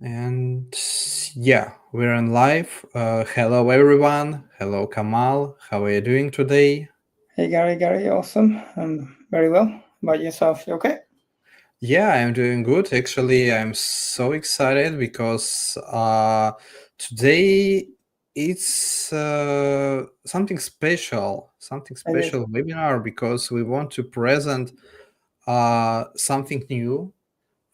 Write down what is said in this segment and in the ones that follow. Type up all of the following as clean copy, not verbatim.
And yeah, we're on live. Hello, everyone. Hello, Kamal. How are you doing today? Hey Gary, awesome. Very well. How about yourself? You okay? Yeah, I'm doing good. Actually, I'm so excited because today it's something It is. special webinar because we want to present something new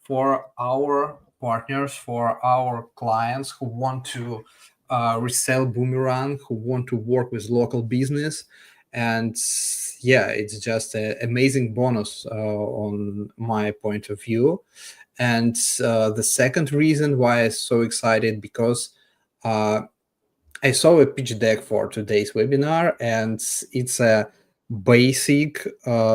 for our partners, for our clients who want to resell Boomerang, who want to work with local business. And yeah, it's just an amazing bonus on my point of view. And the second reason why I'm so excited because uh, I saw a pitch deck for today's webinar, and it's a basic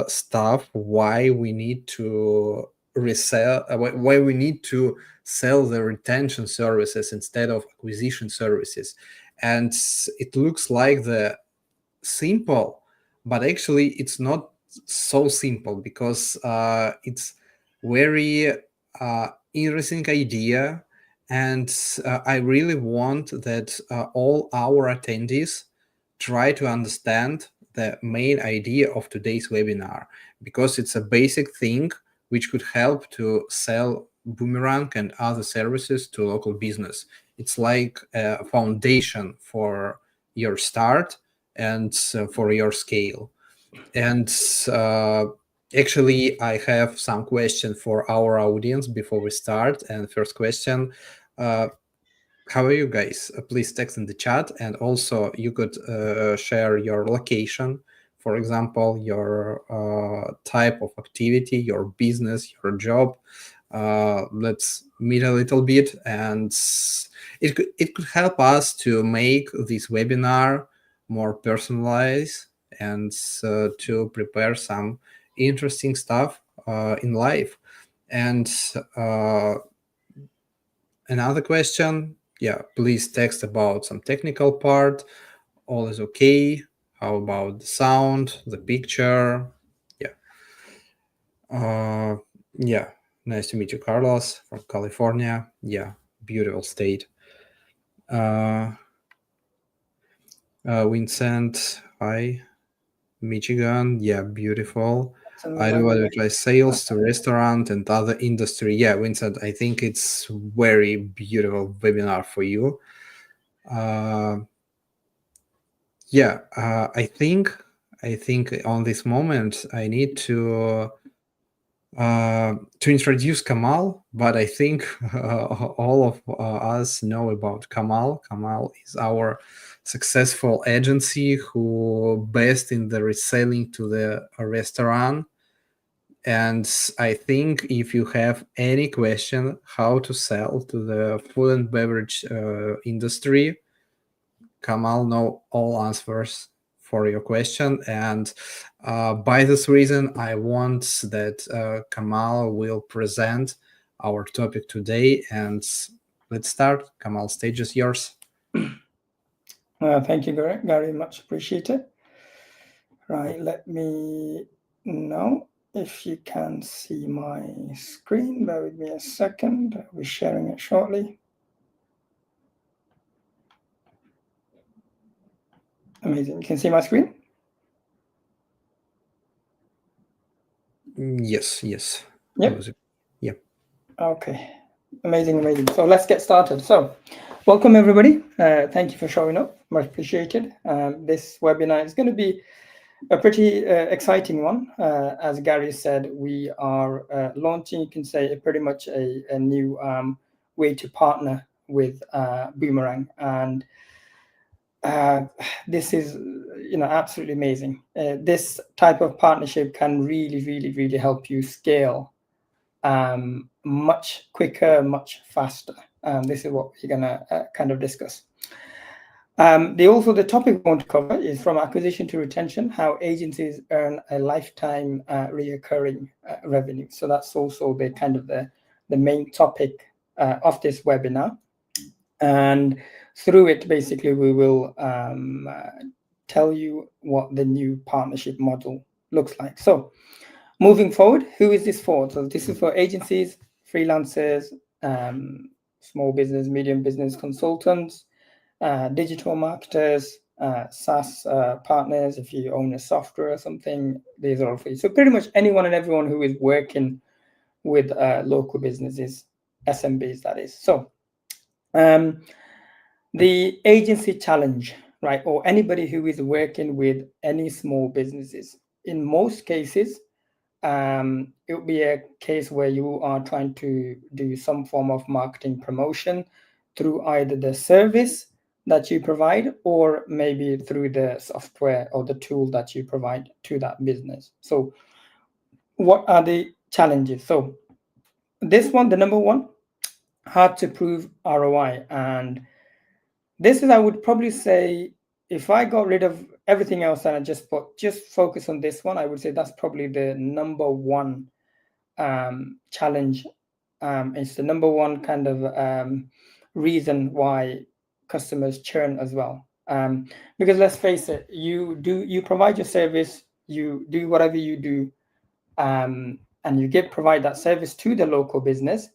stuff why we need to resell, why we need to sell the retention services instead of acquisition services. And it looks like the simple, but actually it's not so simple because it's very interesting idea, and I really want that all our attendees try to understand the main idea of today's webinar because it's a basic thing which could help to sell Boomerang and other services to local business. It's like a foundation for your start and for your scale. And uh, actually, I have some question for our audience before we start. And first question, uh, how are you guys? Please text in the chat, and also you could share your location, for example, your type of activity, your business, your job. Let's meet a little bit, and it could help us to make this webinar more personalized and to prepare some interesting stuff in life. And uh, another question, yeah, please text about some technical part. All is okay. How about the sound, the picture? Yeah. Uh, yeah. Nice to meet you, Carlos from California. Yeah, beautiful state. Uh, Vincent, hi. Michigan, yeah, beautiful. I do advertise sales to restaurant and other industry. Yeah, Vincent, I think it's very beautiful webinar for you. Uh, yeah, I think on this moment I need to introduce Kamal, but I think all of us know about Kamal. Kamal is our successful agency who based in the reselling to the restaurant. And I think if you have any question how to sell to the food and beverage industry, Kamal know all answers for your question. And by this reason, I want that Kamal will present our topic today. And let's start. Kamal, stage is yours. Thank you, Gary. Much appreciated. Right, let me know if you can see my screen. Bear with me a second. I'll be sharing it shortly. Amazing. You can see my screen? Yes. Yep. Yeah. Okay. Amazing. So let's get started. So, welcome everybody. Thank you for showing up. Much appreciated. This webinar is going to be a pretty exciting one. As Gary said, we are launching, you can say, pretty much a new way to partner with Boomerang. And this is, absolutely amazing. This type of partnership can really help you scale much quicker, much faster. This is what we're going to kind of discuss. The topic we want to cover is from acquisition to retention, how agencies earn a lifetime reoccurring revenue. So that's also the kind of the main topic of this webinar. And through it, basically, we will tell you what the new partnership model looks like. So moving forward, who is this for? So this is for agencies, freelancers, small business, medium business consultants, digital marketers, SaaS partners. If you own a software or something, these are all for you. So pretty much anyone and everyone who is working with local businesses, SMBs, that is. So the agency challenge, right, or anybody who is working with any small businesses, in most cases, it will be a case where you are trying to do some form of marketing promotion through either the service that you provide or maybe through the software or the tool that you provide to that business. So what are the challenges? So this one, the number one, hard to prove ROI. And this is, I would probably say, if I got rid of everything else and I just focus on this one, I would say that's probably the number one challenge. It's the number one kind of reason why customers churn as well. Because let's face it, you provide your service, you do whatever you do, and you provide that service to the local business.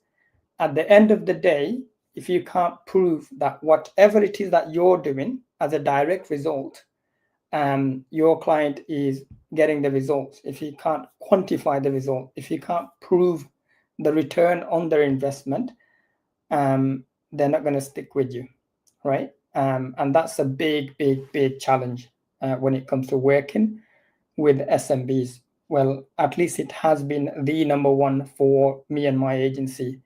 At the end of the day, if you can't prove that whatever it is that you're doing as a direct result, your client is getting the results, if you can't quantify the result, if you can't prove the return on their investment, they're not going to stick with you, right? And that's a big challenge when it comes to working with SMBs. Well, at least it has been the number one for me and my agency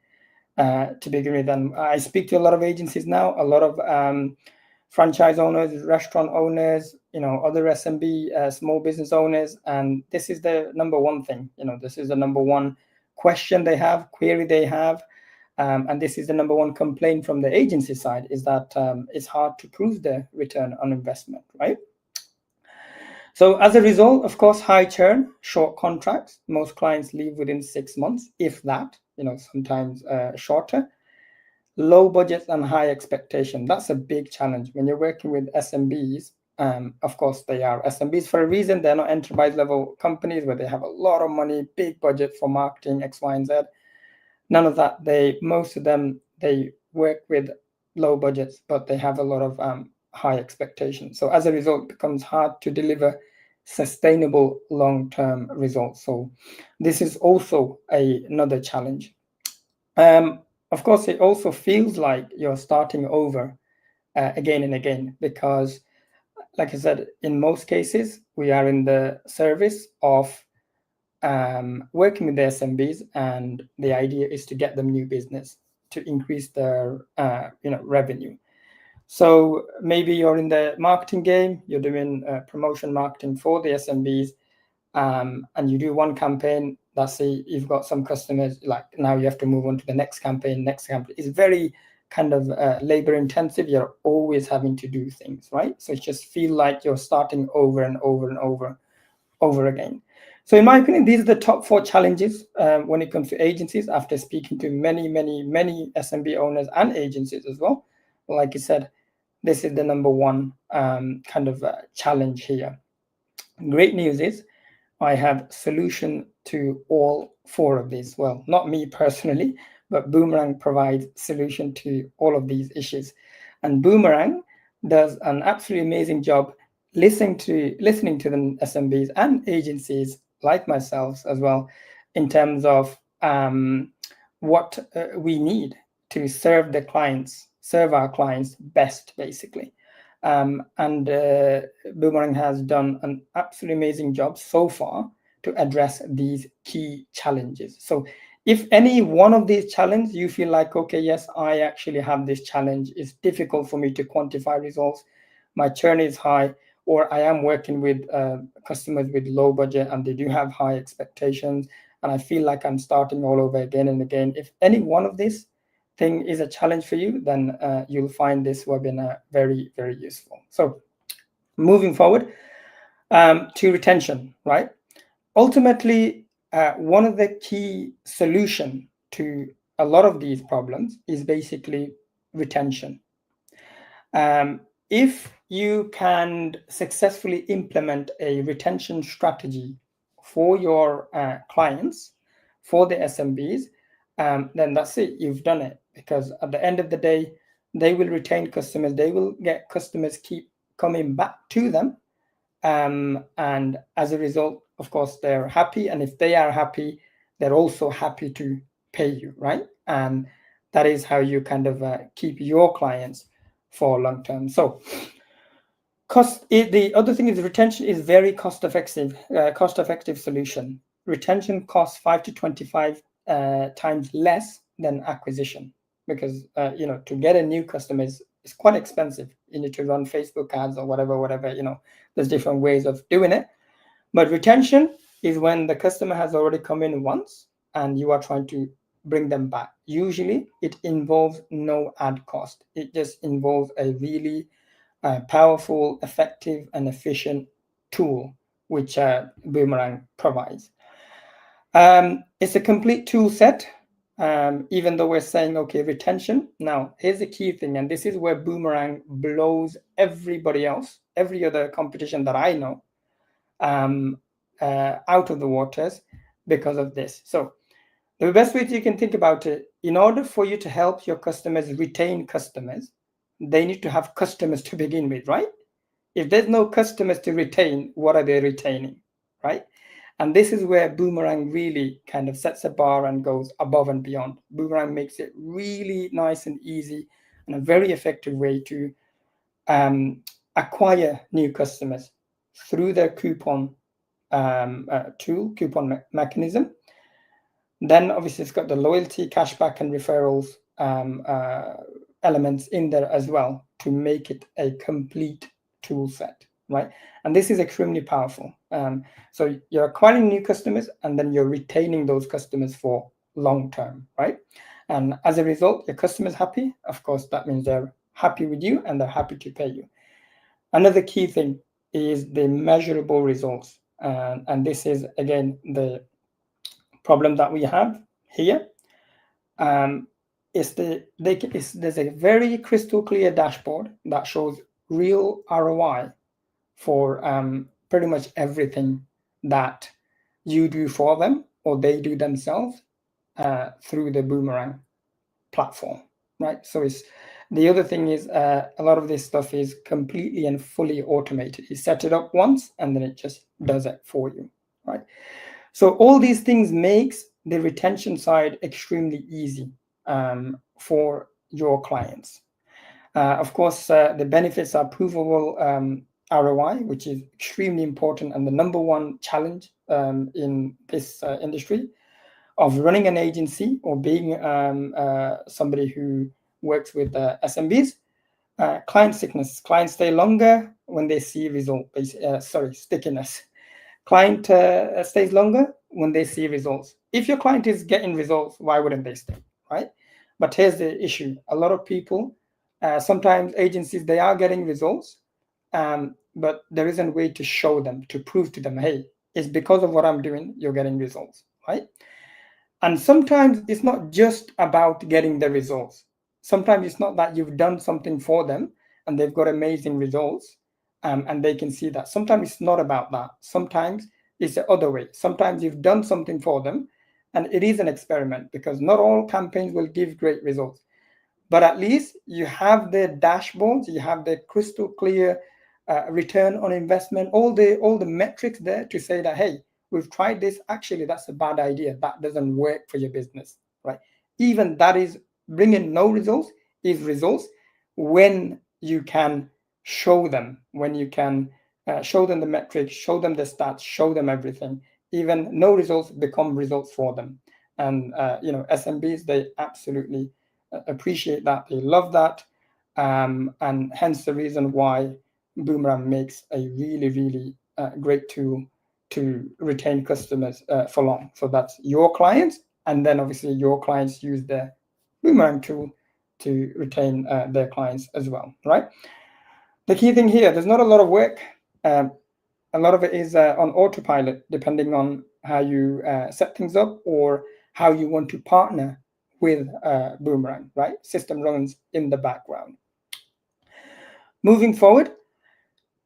to begin with. And I speak to a lot of agencies now, a lot of franchise owners, restaurant owners, other SMB, small business owners. And this is the number one thing, this is the number one question they have, query they have. And this is the number one complaint from the agency side, is that it's hard to prove the return on investment, right? So as a result, of course, high churn, short contracts. Most clients leave within 6 months, if that, sometimes shorter. Low budgets and high expectation. That's a big challenge when you're working with SMBs. Of course, they are SMBs for a reason. They're not enterprise level companies where they have a lot of money, big budget for marketing, X, Y, and Z. None of that. Most of them, they work with low budgets, but they have a lot of high expectations. So as a result, it becomes hard to deliver sustainable long-term results. So this is also another challenge. Of course, it also feels like you're starting over again and again, because, like I said, in most cases, we are in the service of working with the SMBs, and the idea is to get them new business to increase their revenue. So maybe you're in the marketing game, you're doing promotion marketing for the SMBs, and you do one campaign. Let's say you've got some customers, like now you have to move on to the next campaign. It's very kind of labor intensive. You're always having to do things, right? So it just feel like you're starting over and over and over again. So in my opinion, these are the top 4 challenges when it comes to agencies, after speaking to many SMB owners and agencies as well. Like I said, this is the number one kind of challenge here. Great news is I have solution to all 4 of these. Well, not me personally, but Boomerang provides solution to all of these issues. And Boomerang does an absolutely amazing job listening to the SMBs and agencies like myself as well, in terms of what we need to serve our clients best, basically. And Boomerang has done an absolutely amazing job so far to address these key challenges. So if any one of these challenges you feel like, okay, yes, I actually have this challenge, it's difficult for me to quantify results, my churn is high, or I am working with customers with low budget and they do have high expectations, and I feel like I'm starting all over again and again. If any one of these thing is a challenge for you, then you'll find this webinar very useful. So moving forward to retention, right? Ultimately, one of the key solution to a lot of these problems is basically retention. If you can successfully implement a retention strategy for your clients, for the SMBs, then that's it, you've done it. because at the end of the day, they will retain customers. They will get customers keep coming back to them. And as a result, of course, they're happy. And if they are happy, they're also happy to pay you, right? And that is how you kind of keep your clients for long term. So the other thing is retention is very cost effective solution. Retention costs 5 to 25 times less than acquisition, because to get a new customer is quite expensive. You need to run Facebook ads or whatever. There's different ways of doing it. But retention is when the customer has already come in once and you are trying to bring them back. Usually it involves no ad cost. It just involves a really powerful, effective, and efficient tool, which Boomerang provides. It's a complete tool set, even though we're saying, okay, retention. Now, here's the key thing, and this is where Boomerang blows everybody else, every other competition that I know, out of the waters because of this. So the best way you can think about it, in order for you to help your customers retain customers, they need to have customers to begin with, right? If there's no customers to retain, what are they retaining, right? And this is where Boomerang really kind of sets a bar and goes above and beyond. Boomerang makes it really nice and easy and a very effective way to acquire new customers through their coupon tool, coupon mechanism. Then obviously it's got the loyalty, cashback, and referrals elements in there as well to make it a complete tool set, right? And this is extremely powerful. So you're acquiring new customers and then you're retaining those customers for long term, right? And as a result, your customer's happy. Of course, that means they're happy with you and they're happy to pay you. Another key thing is the measurable results. And this is, again, the problem that we have here. There's a very crystal clear dashboard that shows real ROI for pretty much everything that you do for them or they do themselves through the Boomerang platform, right? So the other thing is a lot of this stuff is completely and fully automated. You set it up once and then it just does it for you, right? So all these things makes the retention side extremely easy for your clients. Of course, the benefits are provable ROI, which is extremely important and the number one challenge in this industry of running an agency or being somebody who works with SMBs. Client sickness. Clients stay longer when they see stickiness. Client stays longer when they see results. If your client is getting results, why wouldn't they stay, right? But here's the issue. A lot of people, sometimes agencies, they are getting results, but there isn't a way to show them, to prove to them, hey, it's because of what I'm doing, you're getting results, right? And sometimes it's not just about getting the results. Sometimes it's not that you've done something for them and they've got amazing results and they can see that. Sometimes it's not about that. Sometimes it's the other way. Sometimes you've done something for them and it is an experiment because not all campaigns will give great results. But at least you have the dashboards, you have the crystal clear return on investment, all the metrics there to say that, hey, we've tried this. Actually, that's a bad idea. That doesn't work for your business, right? Even that is bringing no results is results when you can show them, when you can show them the metrics, show them the stats, show them everything. Even no results become results for them. And, SMBs, they absolutely appreciate that. They love that. And hence the reason why Boomerang makes a really, really great tool to retain customers for long. So that's your clients, and then obviously your clients use the Boomerang tool to retain their clients as well, right? The key thing here, there's not a lot of work. A lot of it is on autopilot, depending on how you set things up or how you want to partner with Boomerang, right? System runs in the background. Moving forward,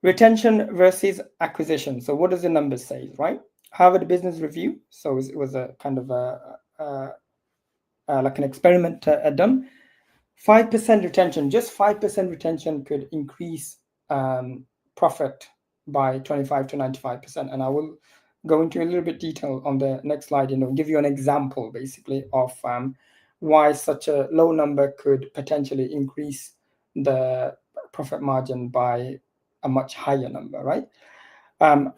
retention versus acquisition. So what does the numbers say, right? Harvard Business Review. So it was a kind of like an experiment done. 5% retention, just 5% retention could increase profit by 25 to 95%. And I will go into a little bit detail on the next slide, give you an example basically of why such a low number could potentially increase the profit margin by a much higher number, right?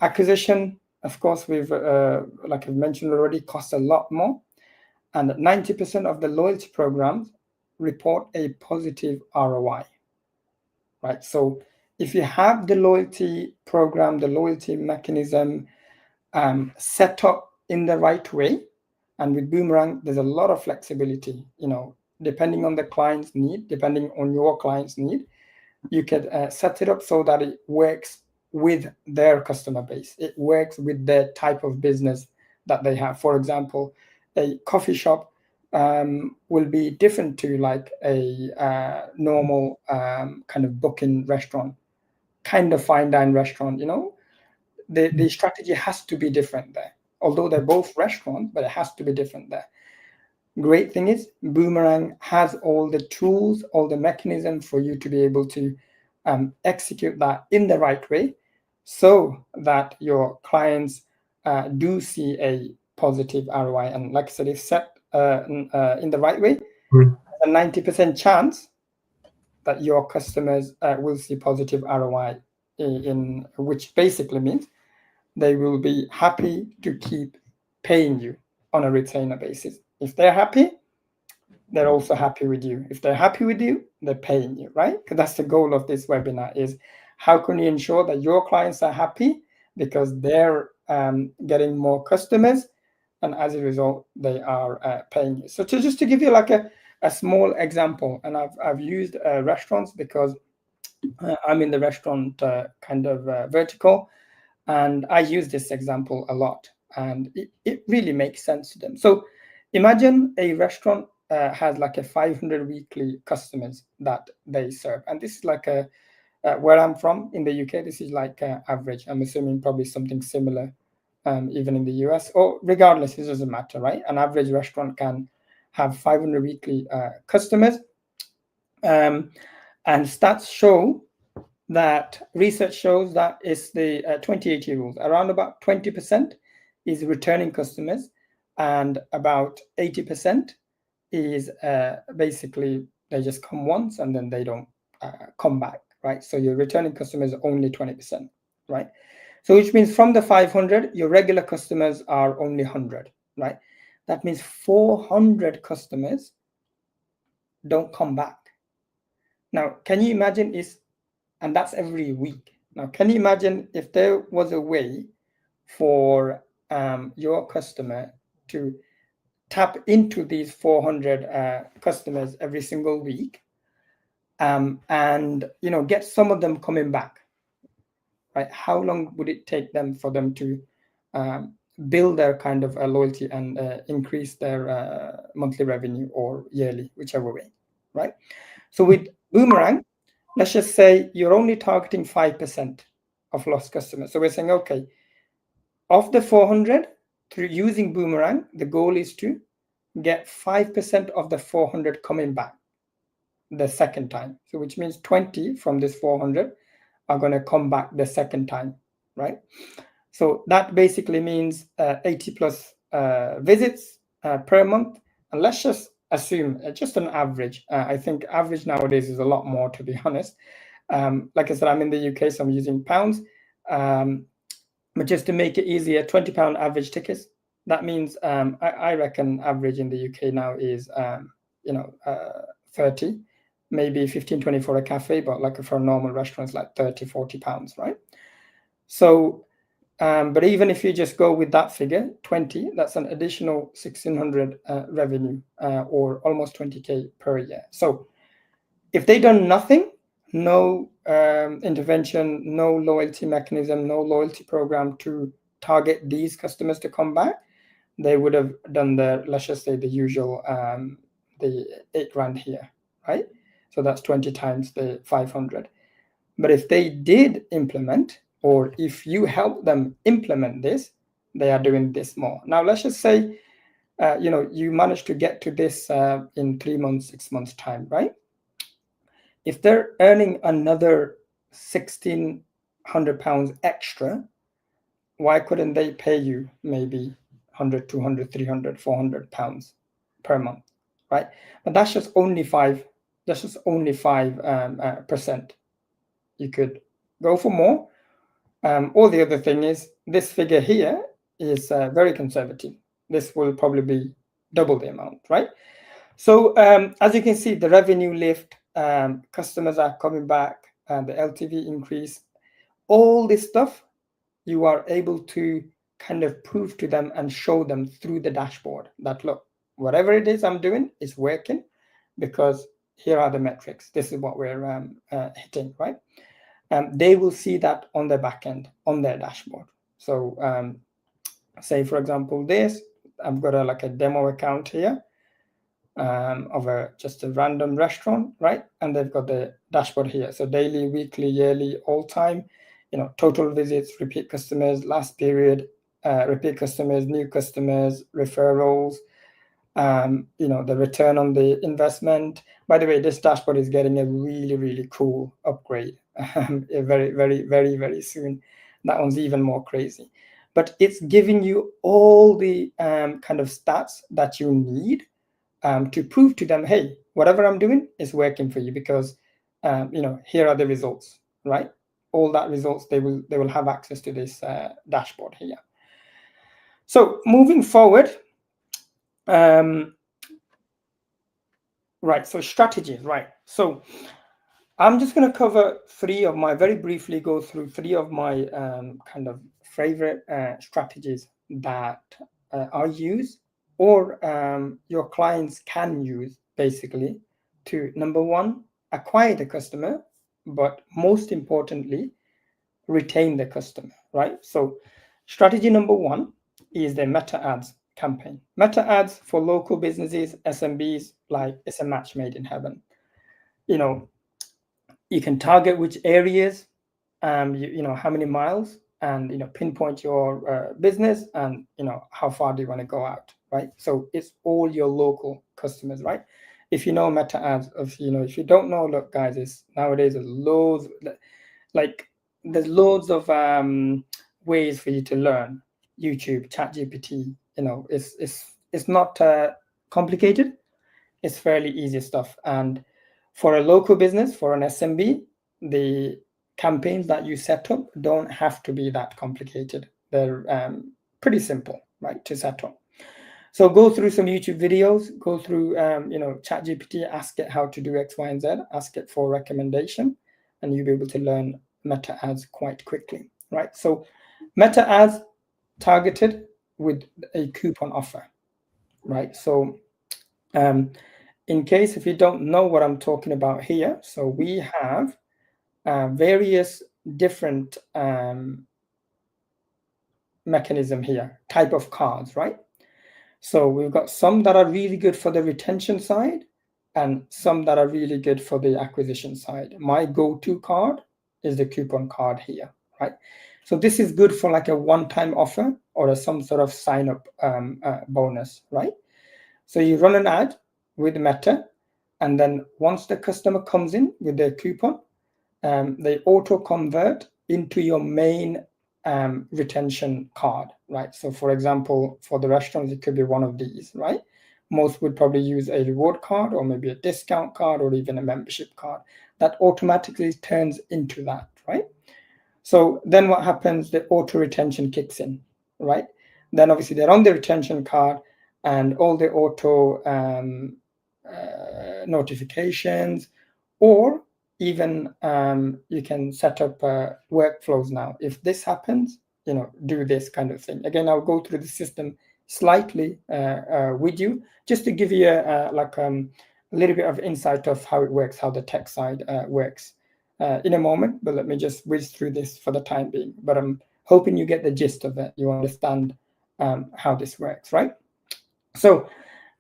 Acquisition, of course, we've, like I've mentioned already, costs a lot more. And 90% of the loyalty programs report a positive ROI, right? So if you have the loyalty program, the loyalty mechanism set up in the right way, and with Boomerang, there's a lot of flexibility, depending on the client's need, depending on your client's need, you could set it up so that it works with their customer base. It works with the type of business that they have. For example, a coffee shop will be different to like a normal kind of booking restaurant, kind of fine dine restaurant, the strategy has to be different there. Although they're both restaurants, but it has to be different there. Great thing is Boomerang has all the tools, all the mechanisms for you to be able to execute that in the right way so that your clients do see a positive ROI. And like I said, if set in the right way, a 90% chance that your customers will see positive ROI, in which basically means they will be happy to keep paying you on a retainer basis. If they're happy, they're also happy with you. If they're happy with you, they're paying you, right? Because that's the goal of this webinar, is how can you ensure that your clients are happy because they're getting more customers, and as a result, they are paying you. So just to give you like a small example, and I've used restaurants because I'm in the restaurant kind of vertical, and I use this example a lot, and it really makes sense to them. So imagine a restaurant has like a 500 weekly customers that they serve. And this is like where I'm from in the UK, this is like average. I'm assuming probably something similar even in the US, or regardless, it doesn't matter, right? An average restaurant can have 500 weekly customers. And stats show that research shows that it's the 2080 rules. Around about 20% is returning customers, and about 80% is basically they just come once and then they don't come back, right? So your returning customers are only 20%, right? So which means from the 500, your regular customers are only 100, right? That means 400 customers don't come back. Now, can you imagine and that's every week. Now, can you imagine if there was a way for your customer to tap into these 400 customers every single week and get some of them coming back, right? How long would it take them for them to build their kind of loyalty and increase their monthly revenue or yearly, whichever way, right? So with Boomerang, let's just say you're only targeting 5% of lost customers. So we're saying, okay, of the 400, through using Boomerang, the goal is to get 5% of the 400 coming back the second time. So which means 20 from this 400 are going to come back the second time, right? So that basically means 80 plus visits per month. And let's just assume just an average. I think average nowadays is a lot more, to be honest. Like I said, I'm in the UK, so I'm using pounds. But just to make it easier, £20 average tickets. That means I reckon average in the UK now is 30, maybe 15, 20 for a cafe, but like for a normal restaurant, it's like 30, 40 pounds, right? So, but even if you just go with that figure, 20, that's an additional 1,600 revenue or almost 20K per year. So if they done nothing, no intervention, no loyalty mechanism, no loyalty program to target these customers to come back, they would have done let's just say the usual, the 8 grand here, right? So that's 20 times the 500. But if they did implement, or if you help them implement this, they are doing this more. Now, let's just say, you managed to get to this in 3 months, 6 months time, right? if they're earning another £1,600 extra, why couldn't they pay you maybe 100, 200, 300, 400 pounds per month, right? But that's just only 5%. You could go for more. Or the other thing is, this figure here is very conservative. This will probably be double the amount, right? So as you can see, the revenue lift, customers are coming back, and the LTV increase, all this stuff you are able to kind of prove to them and show them through the dashboard that, look, whatever it is I'm doing is working, because here are the metrics. This is what we're hitting, right? They will see that on the back end, on their dashboard. So say, for example, this, I've got a demo account here of just a random restaurant, right? And they've got the dashboard here. So daily, weekly, yearly, all time, total visits, repeat customers, last period, repeat customers, new customers, referrals, the return on the investment. By the way, this dashboard is getting a really, really cool upgrade very, very, very, very soon. That one's even more crazy. But it's giving you all the kind of stats that you need to prove to them, hey, whatever I'm doing is working for you, because here are the results, right? All that results, they will have access to this dashboard here. So moving forward, right, so strategies, right? So I'm just going to cover very briefly go through three of my kind of favorite strategies that are used, or your clients can use, basically, to, number one, acquire the customer, but most importantly, retain the customer, right? So strategy number one is the meta ads campaign. Meta ads for local businesses, SMBs, like it's a match made in heaven. You can target which areas, how many miles, and pinpoint your business, and how far do you want to go out, right? So it's all your local customers, right? If you know meta ads, if you don't know, look, guys, nowadays there's loads of ways for you to learn. YouTube, ChatGPT, it's not complicated. It's fairly easy stuff. And for a local business, for an SMB, the campaigns that you set up don't have to be that complicated. They're pretty simple, right, to set up. So go through some YouTube videos, go through ChatGPT, ask it how to do X, Y, and Z, ask it for recommendation, and you'll be able to learn meta ads quite quickly, right? So meta ads targeted with a coupon offer, right? So in case if you don't know what I'm talking about here, so we have various different mechanism here, type of cards, right? So we've got some that are really good for the retention side, and some that are really good for the acquisition side. My go-to card is the coupon card here, right? So this is good for like a one-time offer or some sort of sign-up bonus, right? So you run an ad with Meta, and then once the customer comes in with their coupon, they auto convert into your main retention card, right? So for example, for the restaurants, it could be one of these, right? Most would probably use a reward card, or maybe a discount card, or even a membership card that automatically turns into that, right? So then what happens? The auto retention kicks in, right? Then obviously they're on the retention card, and all the auto notifications, or even you can set up workflows now. If this happens, do this kind of thing. Again, I'll go through the system slightly with you, just to give you a little bit of insight of how it works, how the tech side works in a moment. But let me just whiz through this for the time being. But I'm hoping you get the gist of it. You understand how this works, right? So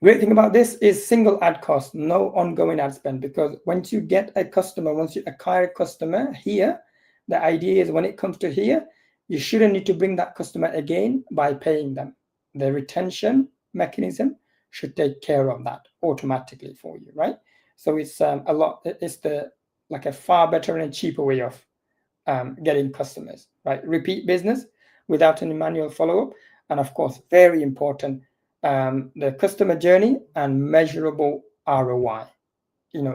great thing about this is single ad cost, no ongoing ad spend, because once you get a customer, once you acquire a customer here, the idea is when it comes to here, you shouldn't need to bring that customer again by paying them. The retention mechanism should take care of that automatically for you, right? So it's it's the like a far better and cheaper way of getting customers, right? Repeat business without any manual follow-up. And of course, very important, the customer journey and measurable ROI.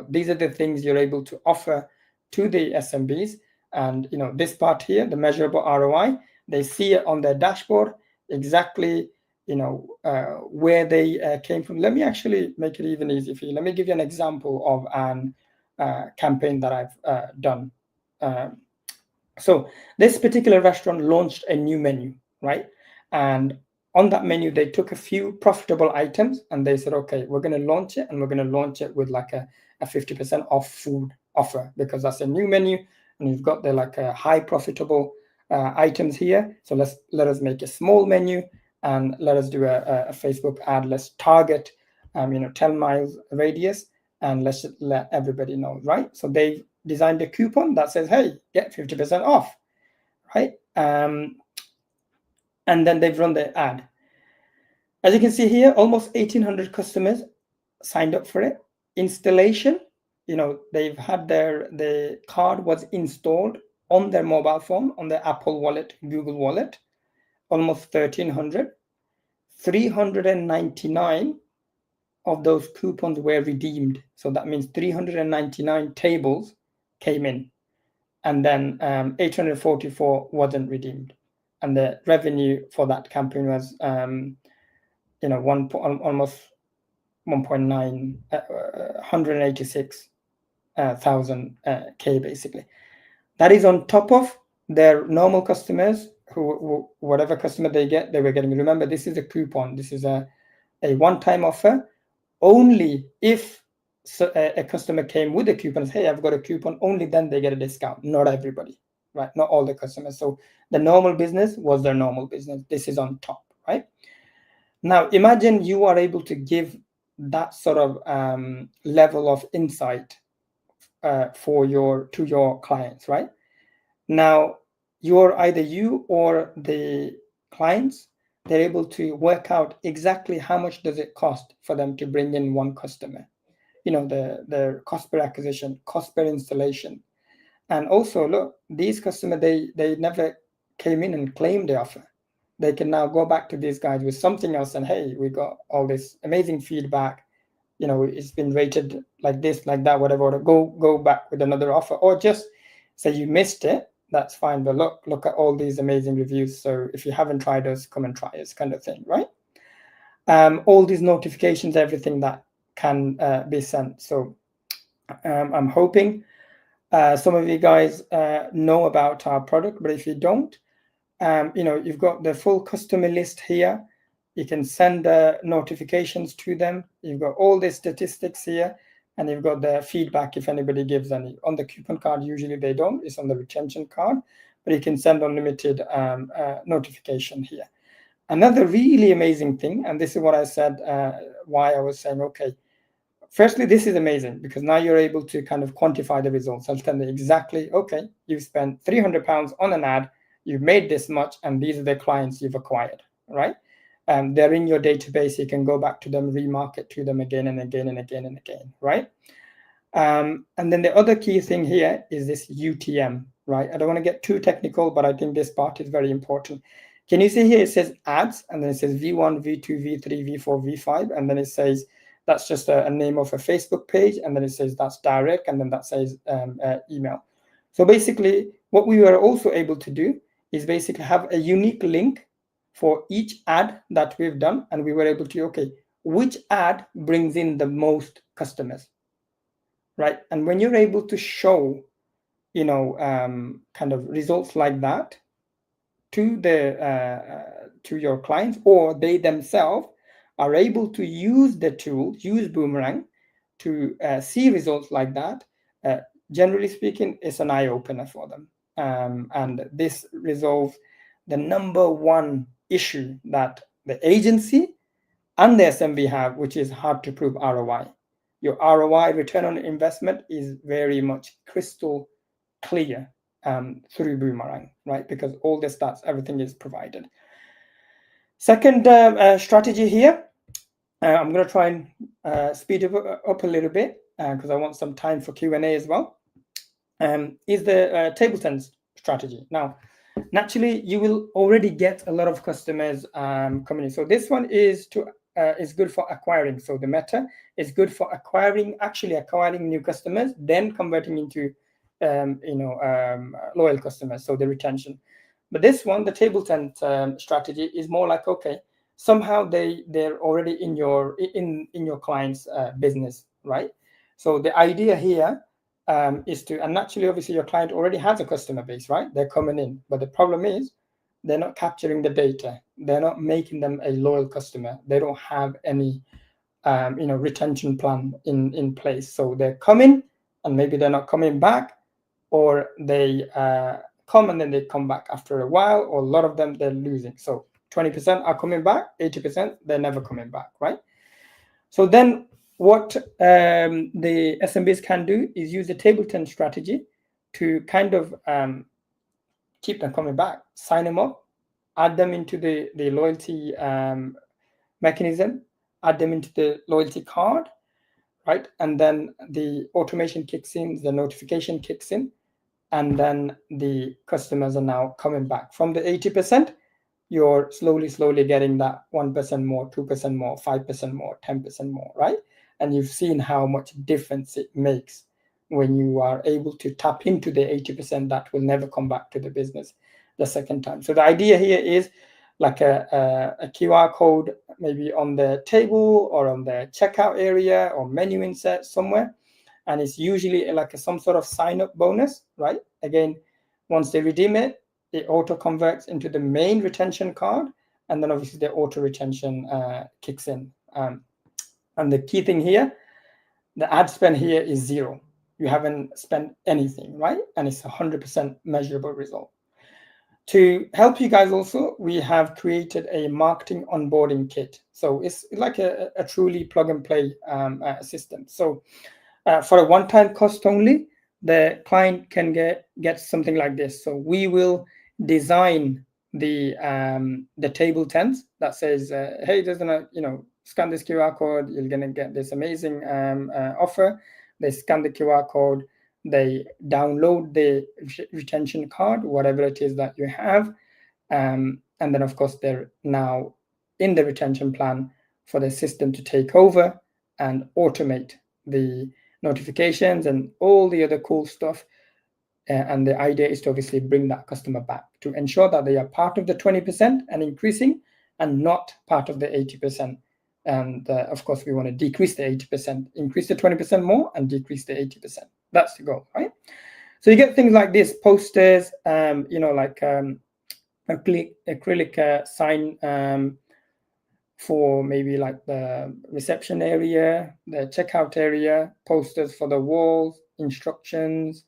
These are the things you're able to offer to the SMBs. And, this part here, the measurable ROI, they see it on their dashboard, exactly, where they came from. Let me actually make it even easier for you. Let me give you an example of an campaign that I've done. So this particular restaurant launched a new menu, right? And on that menu, they took a few profitable items and they said, okay, we're going to launch it, and we're going to launch it with like a 50% off food offer, because that's a new menu and you've got the like a high profitable items here. So let us make a small menu and let us do a Facebook ad. Let's target 10 miles radius, and let's let everybody know, right? So they designed a coupon that says, hey, get 50% off, right? And then they've run the ad. As you can see here, almost 1,800 customers signed up for it. Installation, they've had the card was installed on their mobile phone, on their Apple Wallet, Google Wallet, almost 1,300. 399 of those coupons were redeemed. So that means 399 tables came in, and then 844 wasn't redeemed. And the revenue for that campaign was, almost 1.9, 186,000 K basically. That is on top of their normal customers, who whatever customer they were getting. Remember, this is a coupon. This is a one-time offer. Only if a customer came with a coupon, hey, I've got a coupon, only then they get a discount. Not everybody, right? Not all the customers. So the normal business was their normal business. This is on top, right? Now, imagine you are able to give that sort of level of insight to your clients, right? Now, either you or the clients, they're able to work out exactly how much does it cost for them to bring in one customer. The cost per acquisition, cost per installation. And also, look, these customers, they never came in and claimed the offer. They can now go back to these guys with something else and, hey, we got all this amazing feedback. It's been rated like this, like that, whatever. Go back with another offer, or just say you missed it. That's fine. But look at all these amazing reviews. So if you haven't tried us, come and try us, kind of thing, right? All these notifications, everything that can be sent. So I'm hoping some of you guys know about our product, but if you don't, you've got the full customer list here. You can send notifications to them. You've got all the statistics here, and you've got the feedback if anybody gives any. On the coupon card, usually they don't. It's on the retention card, but you can send unlimited notification here. Another really amazing thing, and this is what I said, why I was saying, okay, firstly, this is amazing because now you're able to kind of quantify the results. I'll tell you exactly, okay, you've spent £300 on an ad, you've made this much, and these are the clients you've acquired, right? They're in your database. You can go back to them, remarket to them again and again and again and again, right? And then the other key thing here is this UTM, right? I don't want to get too technical, but I think this part is very important. Can you see here, it says ads, and then it says V1, V2, V3, V4, V5, and then it says that's just a name of a Facebook page, and then it says that's direct, and then that says email. So basically, what we were also able to do is basically have a unique link for each ad that we've done, and we were able to, okay, which ad brings in the most customers, right? And when you're able to show, kind of results like that to your clients, or they themselves are able to use the tool, use Boomerang to see results like that, generally speaking, it's an eye-opener for them. And this resolves the number one issue that the agency and the SMB have, which is hard to prove ROI. Your ROI, return on investment, is very much crystal clear through Boomerang, right? Because all the stats, everything is provided. Second strategy here, I'm going to try and speed it up a little bit because I want some time for Q&A as well. is the table tent strategy. Now, naturally, you will already get a lot of customers coming in. So this one is good for acquiring. So the meta is good for acquiring new customers, then converting into loyal customers. So the retention. But this one, the table tent strategy, is more like, okay, somehow they're already in your client's business, right? So the idea here is to, and naturally, obviously, your client already has a customer base, right? They're coming in, but the problem is they're not capturing the data. They're not making them a loyal customer. They don't have any, retention plan in place. So they're coming, and maybe they're not coming back, or they come and then they come back after a while, or a lot of them they're losing. So 20% are coming back, 80% they're never coming back, right? So then what the SMBs can do is use the table tent strategy to kind of keep them coming back, sign them up, add them into the loyalty mechanism, add them into the loyalty card, right? And then the automation kicks in, the notification kicks in, and then the customers are now coming back. From the 80%, you're slowly getting that 1% more, 2% more, 5% more, 10% more, right? And you've seen how much difference it makes when you are able to tap into the 80% that will never come back to the business the second time. So the idea here is like a QR code, maybe on the table or on the checkout area or menu insert somewhere. And it's usually like some sort of sign-up bonus, right? Again, once they redeem it, it auto converts into the main retention card, and then obviously the auto retention kicks in. And the key thing here, the ad spend here is zero. You haven't spent anything, right? And it's 100% measurable result. To help you guys also, we have created a marketing onboarding kit. So it's like a truly plug and play system. So for a one-time cost only, the client can get something like this. So we will design the table tents that says, hey, there's gonna, scan this QR code, you're gonna get this amazing offer. They scan the QR code, they download the retention card, whatever it is that you have, and then of course they're now in the retention plan for the system to take over and automate the notifications and all the other cool stuff. And the idea is to obviously bring that customer back to ensure that they are part of the 20% and increasing, and not part of the 80%. And of course, we want to decrease the 80%, increase the 20% more, and decrease the 80%. That's the goal, right? So you get things like this, posters, like acrylic sign for maybe like the reception area, the checkout area, posters for the walls, instructions,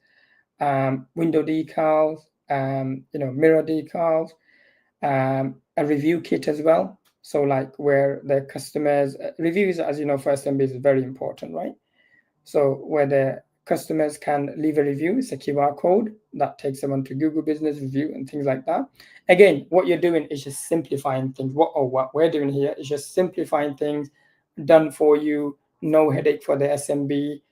window decals, mirror decals, a review kit as well. So like where the customers, reviews, as you know, for SMB is very important, right? So where the customers can leave a review, it's a QR code that takes them onto Google Business Review and things like that. Again, what you're doing is just simplifying things. What we're doing here is just simplifying things, done for you, no headache for the SMB,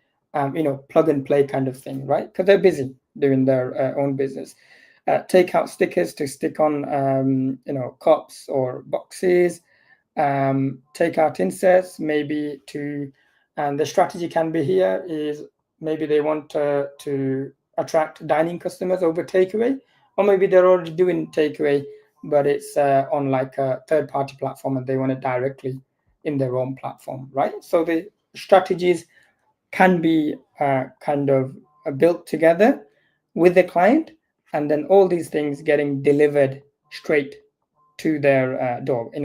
plug and play kind of thing, right? Because they're busy doing their own business. Take out stickers to stick on, cups or boxes. Take out inserts, maybe to, and the strategy can be here is maybe they want to attract dining customers over takeaway, or maybe they're already doing takeaway, but it's on like a third-party platform and they want it directly in their own platform, right? So the strategies can be kind of built together with the client, and then all these things getting delivered straight to their door in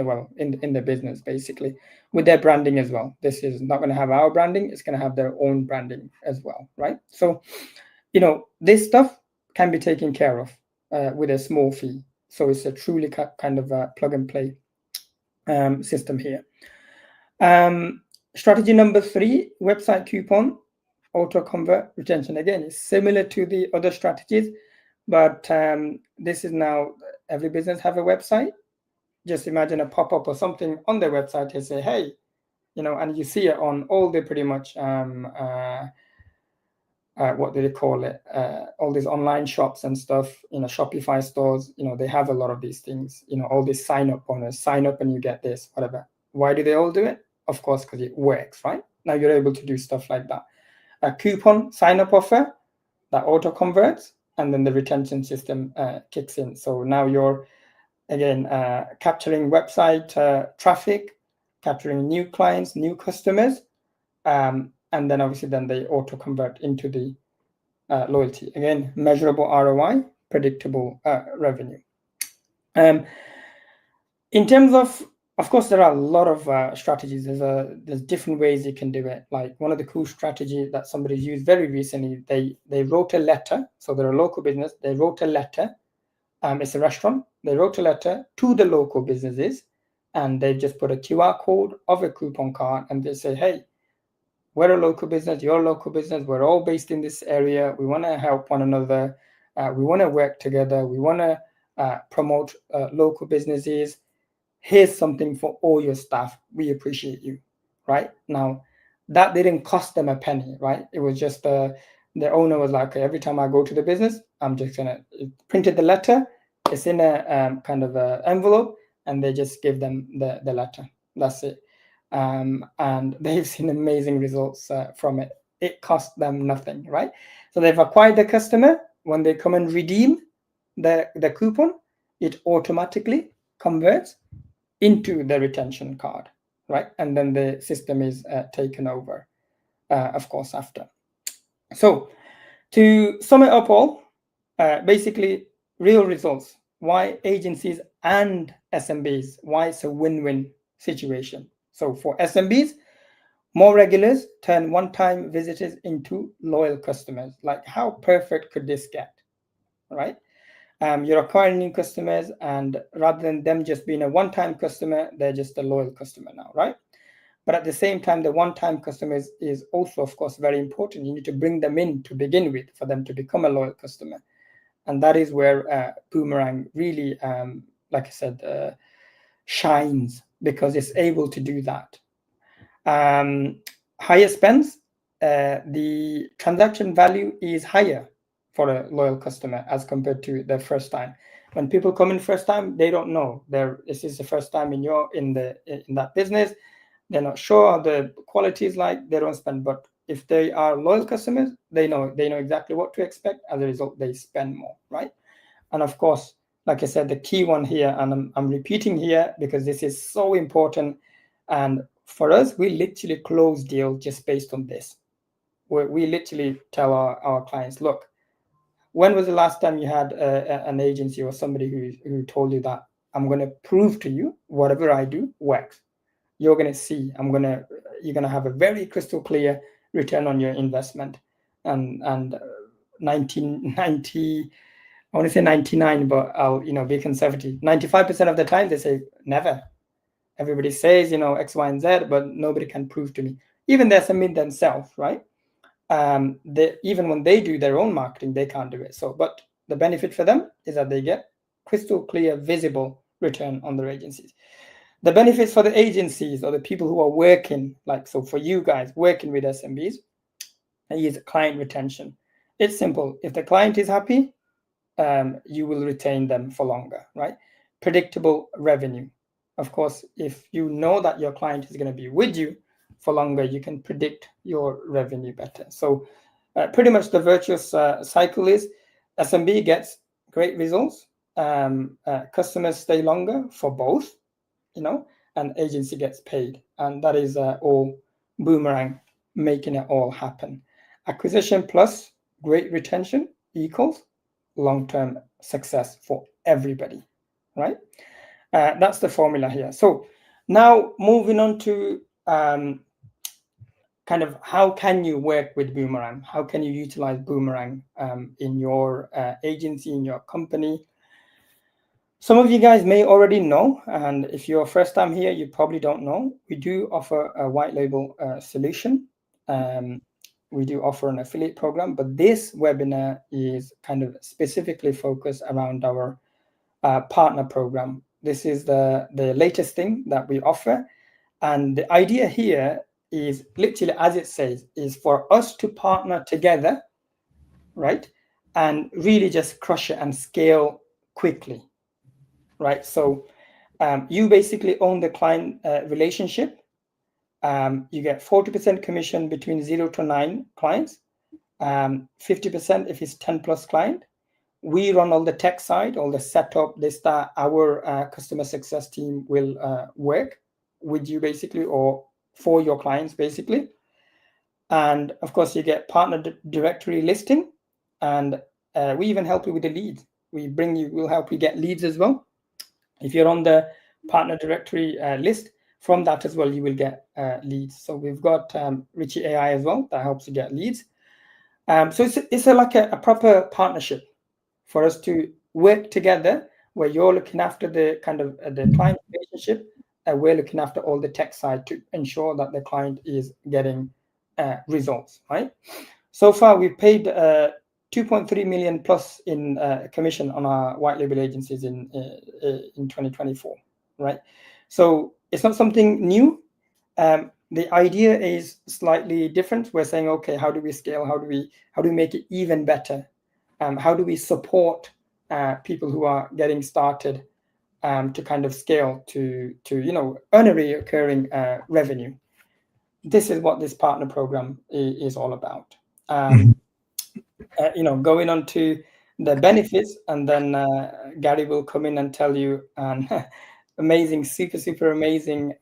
the business, basically, with their branding as well. This is not going to have our branding, it's going to have their own branding as well, right? So this stuff can be taken care of with a small fee. So it's a truly kind of a plug and play system here. Strategy number 3, website coupon, auto convert retention. Again, it's similar to the other strategies, but this is now every business have a website. Just imagine a pop-up or something on their website to say, hey, and you see it on all the pretty much what do they call it? All these online shops and stuff, Shopify stores, they have a lot of these things, all these sign up bonus, sign up and you get this, whatever. Why do they all do it? Of course, because it works, right? Now you're able to do stuff like that. A coupon sign up offer that auto converts, and then the retention system kicks in. So now you're, again, capturing website traffic, capturing new clients, new customers, and then obviously then they auto convert into the loyalty. Again, measurable ROI, predictable revenue. In terms of course, there are a lot of strategies. There's different ways you can do it. Like one of the cool strategies that somebody used very recently, they wrote a letter. So they're a local business. They wrote a letter. It's a restaurant. They wrote a letter to the local businesses, and they just put a QR code of a coupon card, and they say, hey, we're a local business, you're a local business, we're all based in this area, we want to help one another, we want to work together, we want to promote local businesses. Here's something for all your staff, we appreciate you, right? Now, that didn't cost them a penny, right? It was just the owner was like, okay, every time I go to the business, I'm just gonna printed the letter, it's in a kind of a envelope, and they just give them the letter. That's it. And they've seen amazing results from it. It cost them nothing, right? So they've acquired the customer. When they come and redeem the coupon, it automatically converts into the retention card, right? And then the system is taken over, of course, after. So to sum it up all, basically real results. Why agencies and SMBs, why it's a win-win situation. So for SMBs, more regulars turn one-time visitors into loyal customers. Like how perfect could this get, right? You're acquiring new customers, and rather than them just being a one-time customer, they're just a loyal customer now, right? But at the same time, the one-time customer is also, of course, very important. You need to bring them in to begin with for them to become a loyal customer. And that is where Boomerang really, like I said, shines, because it's able to do that. Higher spends, the transaction value is higher for a loyal customer as compared to the first time. When people come in first time, they don't know this is the first time in that business. They're not sure how the quality is like. They don't spend. But if they are loyal customers, they know exactly what to expect. As a result, they spend more, right? And of course, like I said, the key one here, and I'm repeating here because this is so important. And for us, we literally close deal just based on this. We literally tell our clients, look, when was the last time you had an agency or somebody who told you that I'm going to prove to you whatever I do works? You're going to see, you're going to have a very crystal clear return on your investment. And 1990, I want to say 99, but I'll be conservative. 95% of the time they say never. Everybody says X, Y, and Z, but nobody can prove to me. Even the SME themselves, right? Even when they do their own marketing, they can't do it. So, but the benefit for them is that they get crystal clear, visible return on their agencies. The benefits for the agencies or the people who are working, so for you guys working with SMBs, is client retention. It's simple. If the client is happy, you will retain them for longer, right? Predictable revenue. Of course, if you know that your client is going to be with you for longer, you can predict your revenue better. So pretty much the virtuous cycle is SMB gets great results, customers stay longer for both, and agency gets paid. And that is all Boomerang making it all happen. Acquisition plus great retention equals long-term success for everybody, right? That's the formula here. So now moving on to kind of how can you work with Boomerang? How can you utilize Boomerang in your agency, in your company? Some of you guys may already know, and if you're first time here, you probably don't know. We do offer a white label solution. We do offer an affiliate program, but this webinar is kind of specifically focused around our partner program. This is the latest thing that we offer. And the idea here is literally, as it says, is for us to partner together right? And really just crush it and scale quickly, right? So you basically own the client relationship. You get 40% commission between 0 to 9 clients, 50% if it's 10 plus client. We run all the tech side, all the setup, this, that. Our customer success team will work with you basically, or for your clients basically. And of course, you get partner directory listing, and we even help you with the leads. We'll help you get leads as well. If you're on the partner directory list, from that as well, you will get leads. So we've got Richie AI as well that helps you get leads. So it's like a proper partnership for us to work together, where you're looking after the kind of the client relationship, and we're looking after all the tech side to ensure that the client is getting results, right? So far, we've paid 2.3 million plus in commission on our white label agencies in 2024, right? So it's not something new. The idea is slightly different. We're saying, okay, how do we scale? How do we make it even better? How do we support people who are getting started to kind of scale to earn a recurring revenue? This is what this partner program is all about. Going on to the benefits, and then Gary will come in and tell you an amazing, super amazing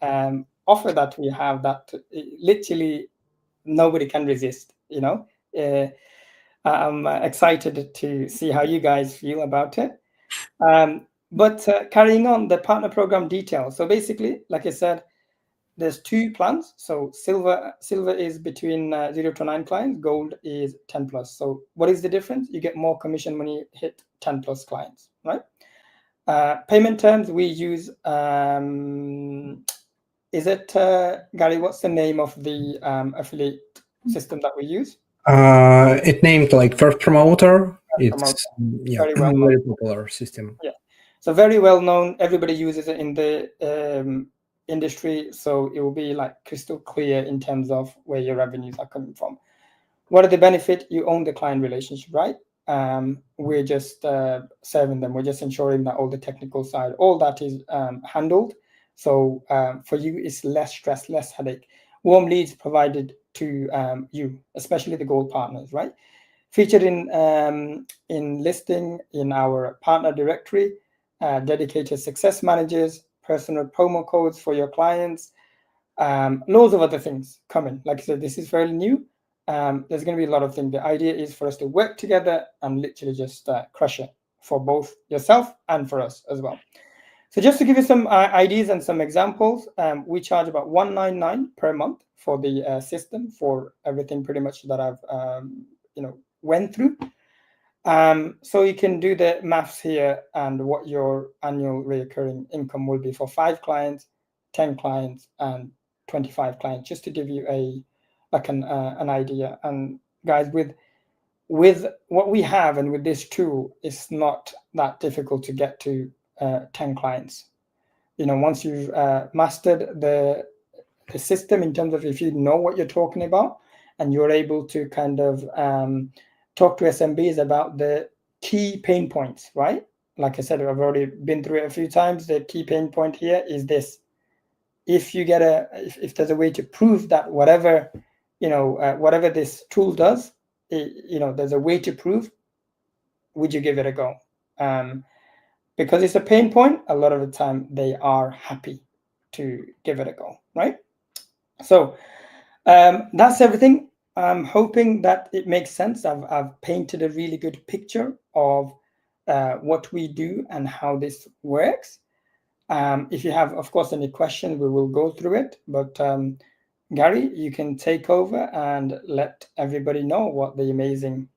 offer that we have that literally nobody can resist. I'm excited to see how you guys feel about it. But carrying on the partner program details. So basically, like I said, there's 2 plans. So silver is between 0 to 9 clients. Gold is 10 plus. So what is the difference? You get more commission when you hit 10 plus clients, right? Payment terms we use. Is it Gary? What's the name of the affiliate system that we use? It named like First Promoter. It's very well very popular system. Yeah, so very well known. Everybody uses it in the industry, so it will be like crystal clear in terms of where your revenues are coming from. What are the benefit? You own the client relationship, right? We're just serving them. We're just ensuring that all the technical side, all that is handled. So for you, it's less stress, less headache. Warm leads provided to you, especially the gold partners, right? Featured in listing in our partner directory, dedicated success managers, personal promo codes for your clients, loads of other things coming. Like I said, this is fairly new. There's going to be a lot of things. The idea is for us to work together and literally just crush it for both yourself and for us as well. So just to give you some ideas and some examples, we charge about $199 per month for the system, for everything pretty much that I've went through. So you can do the maths here and what your annual recurring income will be for 5 clients, 10 clients, and 25 clients, just to give you an idea. And guys, with what we have and with this tool, it's not that difficult to get to 10 clients. Once you've mastered the system, in terms of if you know what you're talking about, and you're able to kind of talk to SMBs about the key pain points, right? Like I said, I've already been through it a few times. The key pain point here is this: if you get if there's a way to prove that whatever this tool does, there's a way to prove, would you give it a go? Because it's a pain point, a lot of the time they are happy to give it a go, right? So that's everything. I'm hoping that it makes sense. I've painted a really good picture of what we do and how this works. If you have, of course, any questions, we will go through it. But Gary, you can take over and let everybody know what the amazing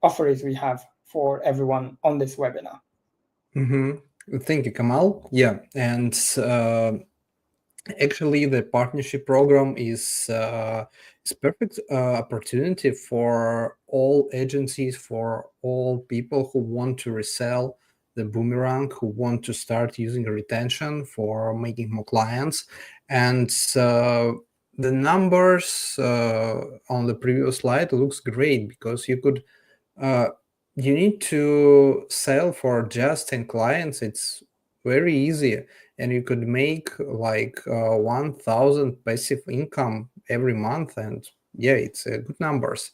offer is we have for everyone on this webinar. Thank you, Kamal. Yeah, and actually, the partnership program is perfect opportunity for all agencies, for all people who want to resell the boomerang, who want to start using retention for making more clients. And the numbers on the previous slide looks great, because you could You need to sell for just 10 clients. It's very easy, and you could make like 1,000 passive income every month, and yeah, it's good numbers.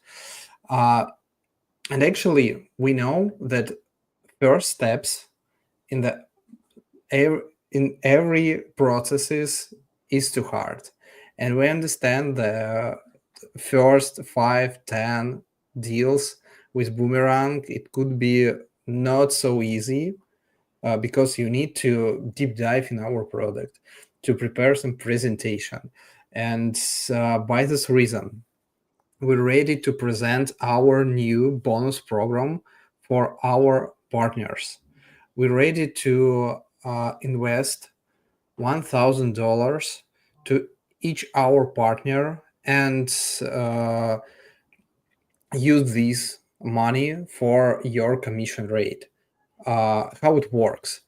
And actually, we know that first steps in the in every processes is too hard, and we understand the first 5-10 deals with Boomerang, it could be not so easy, because you need to deep dive in our product to prepare some presentation. And by this reason, we're ready to present our new bonus program for our partners. We're ready to invest $1,000 to each our partner, and use this money for your commission rate. How it works?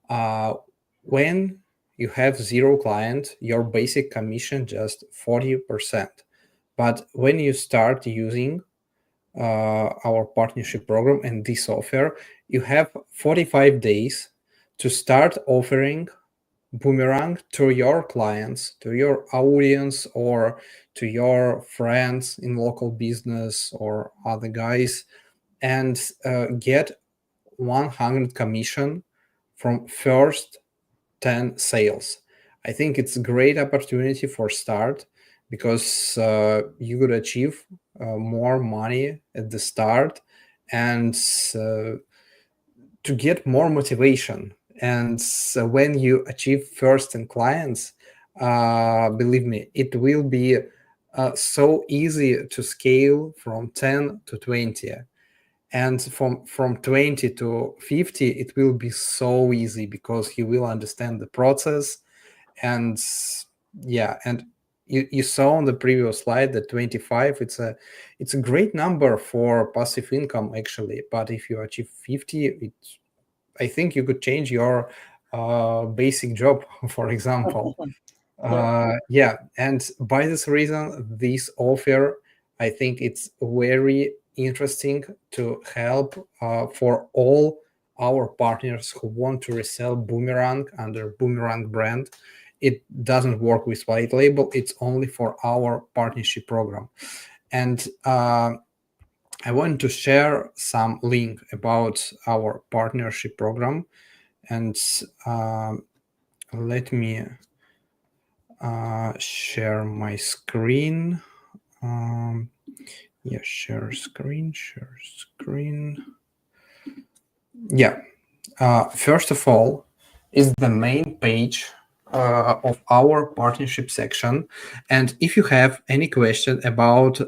Uh, when you have 0 client, your basic commission just 40%. But when you start using our partnership program and this offer, you have 45 days to start offering Boomerang to your clients, to your audience, or to your friends in local business or other guys, and get 100 commission from first 10 sales. I think it's a great opportunity for start, because you could achieve more money at the start, and to get more motivation. And so when you achieve first in clients, believe me, it will be so easy to scale from 10 to 20. And from 20 to 50, it will be so easy, because you will understand the process. And yeah, and you saw on the previous slide that 25, it's a great number for passive income actually. But if you achieve 50, I think you could change your basic job, for example. Yeah, and by this reason, this offer, I think it's very interesting to help for all our partners who want to resell Boomerang under Boomerang brand. It doesn't work with white label. It's only for our partnership program. And I want to share some link about our partnership program. And let me share my screen. Yeah, share screen. Yeah. First of all, is the main page of our partnership section. And if you have any question about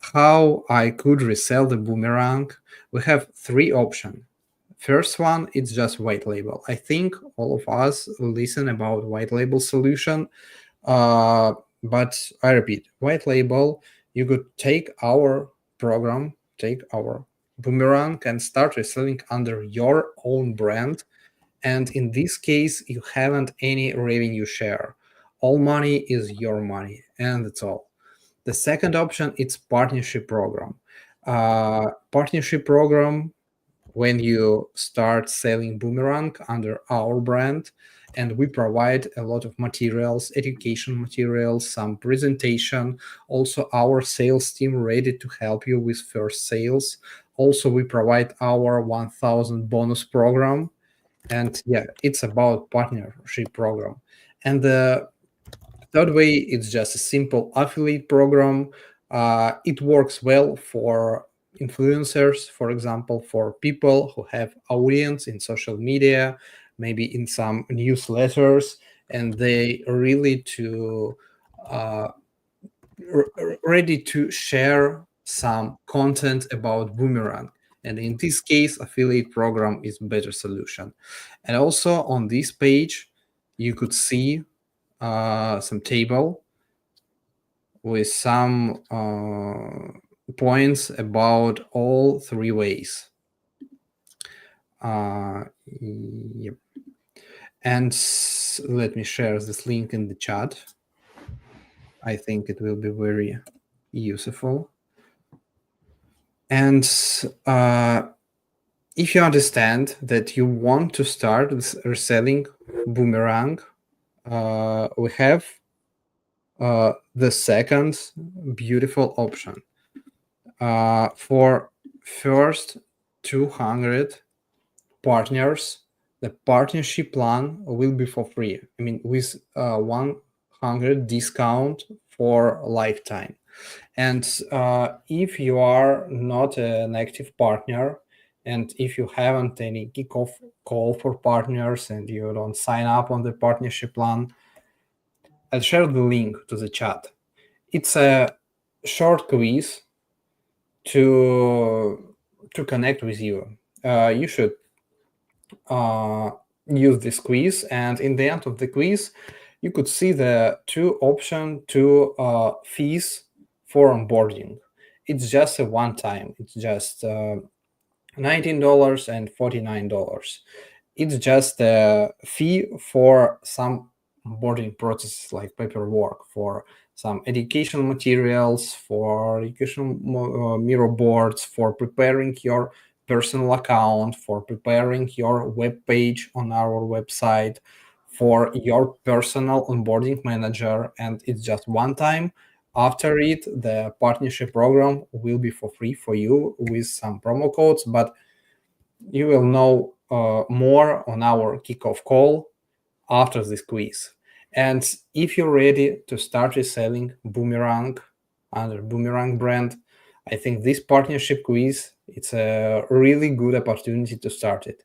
how I could resell the Boomerang, we have 3 options. First one, it's just white label. I think all of us listen about white label solution, but I repeat, white label, you could take our program, take our Boomerang, and start reselling under your own brand. And in this case, you haven't any revenue share. All money is your money, and that's all. The second option, it's partnership program. Partnership program, when you start selling Boomerang under our brand, and we provide a lot of materials, education materials, some presentation, also our sales team ready to help you with first sales. Also, we provide our 1,000 bonus program, and yeah, it's about partnership program. And the third way, it's just a simple affiliate program. It works well for influencers, for example, for people who have audience in social media, maybe in some newsletters, and they really to ready to share some content about Boomerang. And in this case, affiliate program is better solution. And also on this page, you could see some table with some points about all 3 ways. Yep. And let me share this link in the chat. I think it will be very useful. And if you understand that you want to start with reselling Boomerang, we have the second beautiful option. For first 200 partners, the partnership plan will be for free. I mean, with 100 discount for lifetime. And if you are not an active partner, and if you haven't any kickoff call for partners and you don't sign up on the partnership plan, I'll share the link to the chat. It's a short quiz to connect with you. You should use this quiz, and in the end of the quiz, you could see the two fees for onboarding. It's just a one time. It's just $19 and $49. It's just a fee for some onboarding processes like paperwork, for some educational materials, for educational mirror boards, for preparing your personal account, for preparing your web page on our website, for your personal onboarding manager, and it's just one time. After it, the partnership program will be for free for you with some promo codes, but you will know more on our kickoff call after this quiz. And if you're ready to start reselling Boomerang under Boomerang brand, I think this partnership quiz, it's a really good opportunity to start it.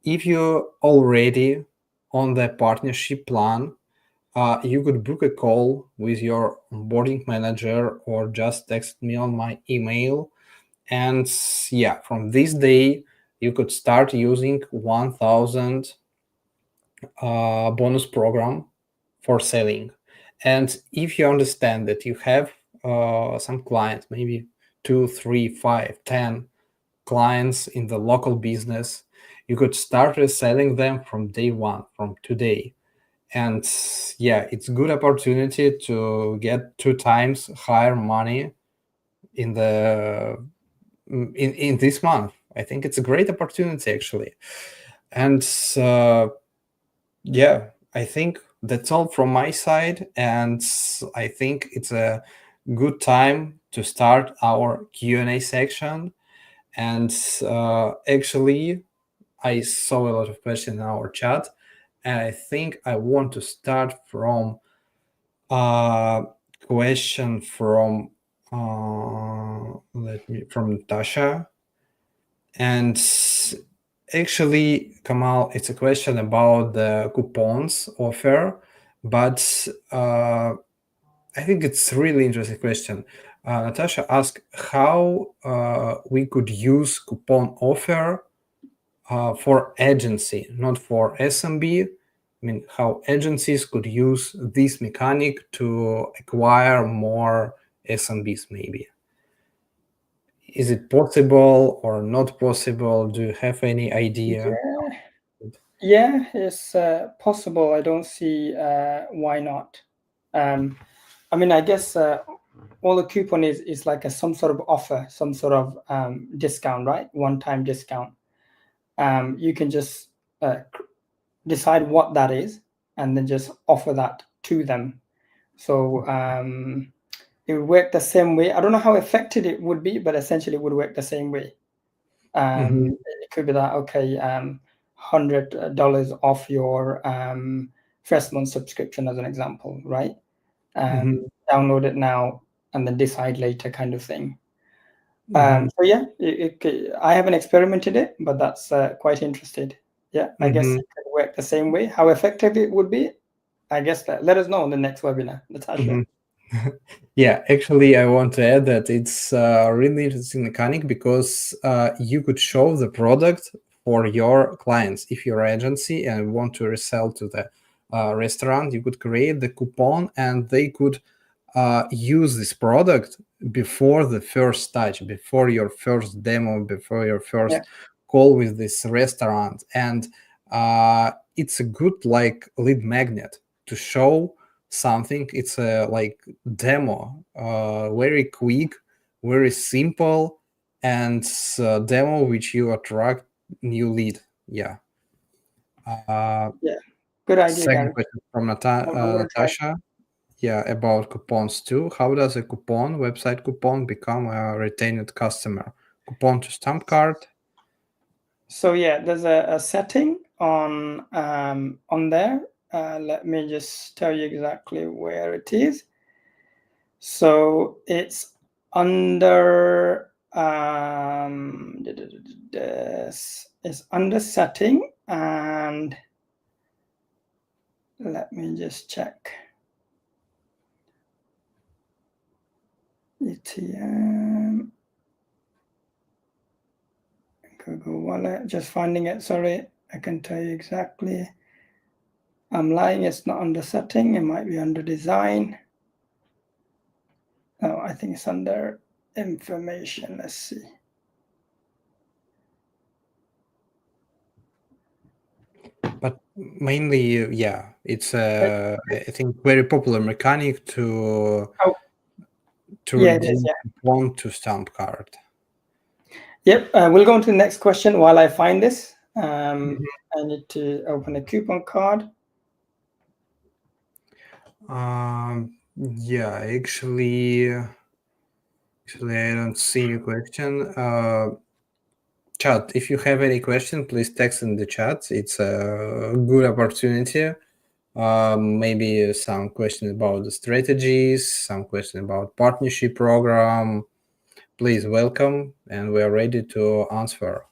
If you're already on the partnership plan, you could book a call with your onboarding manager or just text me on my email. And yeah, from this day, you could start using 1000 bonus program for selling. And if you understand that you have some clients, maybe 2, 3, 5, 10 clients in the local business, you could start reselling them from day one, from today. And yeah, it's good opportunity to get 2 times higher money in the in this month. I think it's a great opportunity actually. And yeah, I think that's all from my side, and I think it's a good time to start our Q&A section. And actually, I saw a lot of questions in our chat, and I think I want to start from a question from from Natasha. And actually, Kamal, it's a question about the coupons offer, but I think it's a really interesting question. Natasha asked how we could use coupon offer for agency, not for SMB. I mean, how agencies could use this mechanic to acquire more SMBs, maybe. Is it possible or not possible? Do you have any idea? Yeah, it's possible. I don't see why not. I mean, I guess all the coupon is like some sort of offer, some sort of discount, right? One-time discount. You can just decide what that is and then just offer that to them. So it would work the same way. I don't know how effective it would be, but essentially it would work the same way. It could be that, okay, $100 off your first month subscription as an example, right? Download it now and then decide later kind of thing. So yeah, I haven't experimented it, but that's quite interested. Yeah, I guess it could work the same way. How effective it would be, I guess let us know in the next webinar, Natasha. Yeah, actually, I want to add that it's a really interesting mechanic because you could show the product for your clients. If you're an agency and want to resell to the restaurant, you could create the coupon and they could use this product before the first touch, before your first demo, before your first call with this restaurant. And it's a good like lead magnet to show something. It's a like demo, very quick, very simple, and demo which you attract new lead. Yeah. Good idea, Second Gary. question from I'm gonna try. Natasha. Yeah, about coupons too. How does a coupon, website coupon, become a retained customer? Coupon to stamp card. So yeah, there's a setting on there. Let me just tell you exactly where it is. So it's under it's under setting, and let me just check. ETM Google Wallet. Just finding it. Sorry, I can tell you exactly. I'm lying. It's not under setting. It might be under design. Oh, I think it's under information. Let's see. But mainly, yeah, it's I think very popular mechanic to Yeah, it redeem is, yeah. coupon to stamp card. Yep. We'll go on to the next question while I find this. I need to open a coupon card. Yeah, actually, I don't see any question. Chat, if you have any question, please text in the chat. It's a good opportunity. Maybe some question about the strategies, some question about partnership program. Please welcome, and we are ready to answer.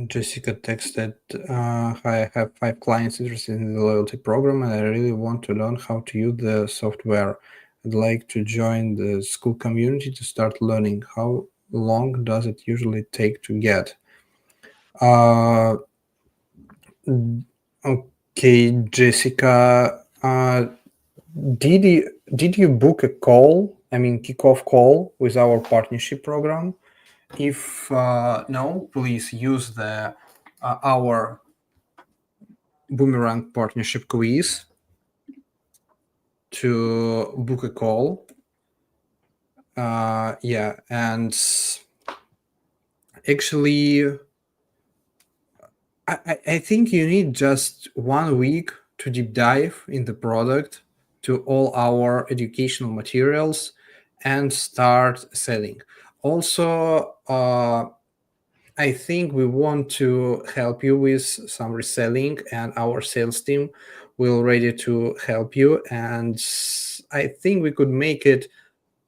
Jessica texted, I have 5 clients interested in the loyalty program, and I really want to learn how to use the software. I'd like to join the school community to start learning. How long does it usually take to get? Okay, Jessica, did you book a call? I mean, kickoff call with our partnership program? If no, please use the our Boomerang partnership quiz to book a call. Yeah, and actually, I think you need just 1 week to deep dive in the product, to all our educational materials, and start selling. Also, I think we want to help you with some reselling, and our sales team will ready to help you. And I think we could make it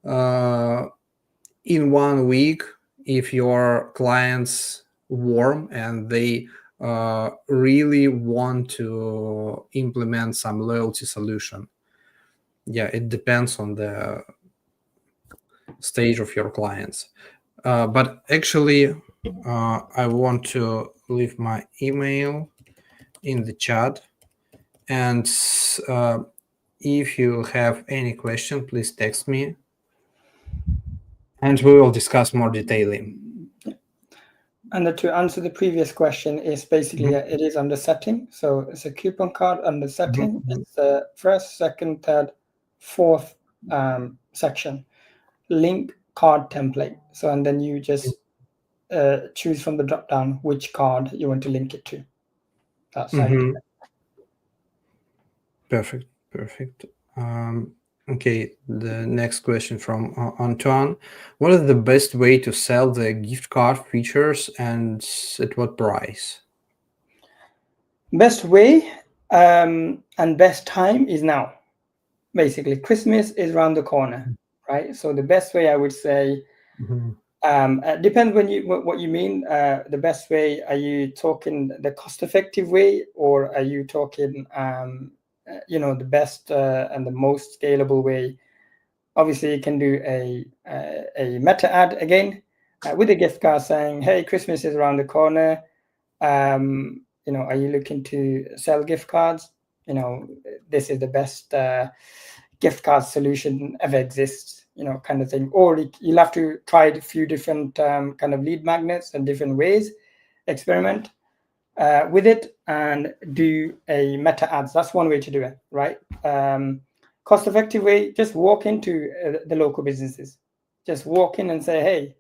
in 1 week if your clients warm and they really want to implement some loyalty solution. Yeah, it depends on the stage of your clients. But actually, I want to leave my email in the chat. And if you have any question, please text me, and we will discuss more detailing. And to answer the previous question is basically it is under setting. So it's a coupon card under setting. It's the first, second, third, fourth section. Link card template. So and then you just choose from the drop down which card you want to link it to. That side. Perfect. Okay, the next question from Antoine. What is the best way to sell the gift card features, and at what price? Best way and best time is now. Basically, Christmas is around the corner, right? So the best way I would say depends what you mean. The best way, are you talking the cost-effective way, or are you talking the best and the most scalable way? Obviously, you can do a meta ad again with a gift card saying, "Hey, Christmas is around the corner. Are you looking to sell gift cards? This is the best gift card solution ever exists." Kind of thing. Or you'll have to try a few different kind of lead magnets and different ways, experiment. with it and do a meta ads. That's one way to do it, right? Cost effective way, just walk into the local businesses. Just walk in and say, hey,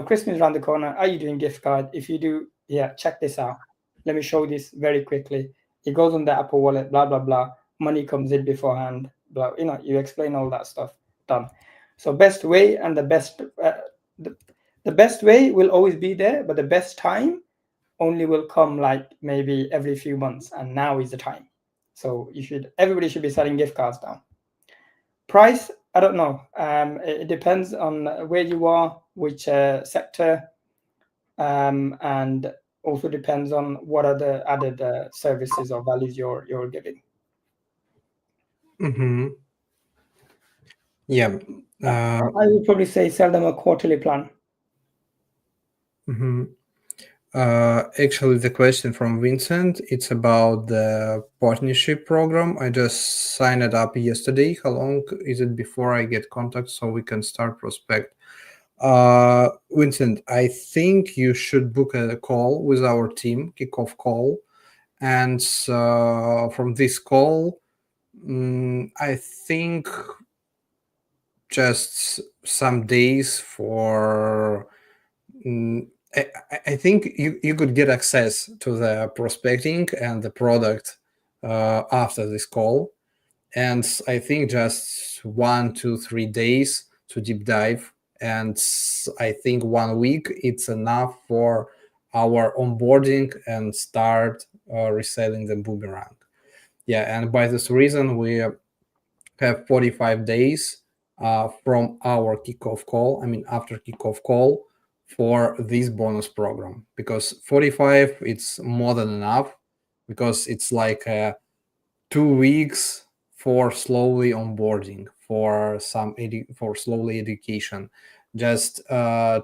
Christmas around the corner. Are you doing gift card? If you do, yeah, check this out. Let me show this very quickly. It goes on the Apple Wallet, blah, blah, blah. Money comes in beforehand, blah, you explain all that stuff, done. So best way and the best way will always be there, but the best time only will come like maybe every few months, and now is the time. So everybody should be selling gift cards now. Price, I don't know. It depends on where you are, which sector, and also depends on what are the added services or values you're giving. Mm-hmm. Yeah. I would probably say sell them a quarterly plan. Mm-hmm. Actually, the question from Vincent, it's about the partnership program. I just signed it up yesterday. How long is it before I get contact so we can start prospect? Vincent, I think you should book a call with our team, kickoff call. And from this call, I think just some days for I think you could get access to the prospecting and the product after this call. And I think just 1, 2, 3 days to deep dive. And I think 1 week, it's enough for our onboarding and start reselling the boomerang. Yeah, and by this reason, we have 45 days from our kickoff call. I mean, after kickoff call for this bonus program, because 45 it's more than enough, because it's like 2 weeks for slowly onboarding, for for slowly education, just 2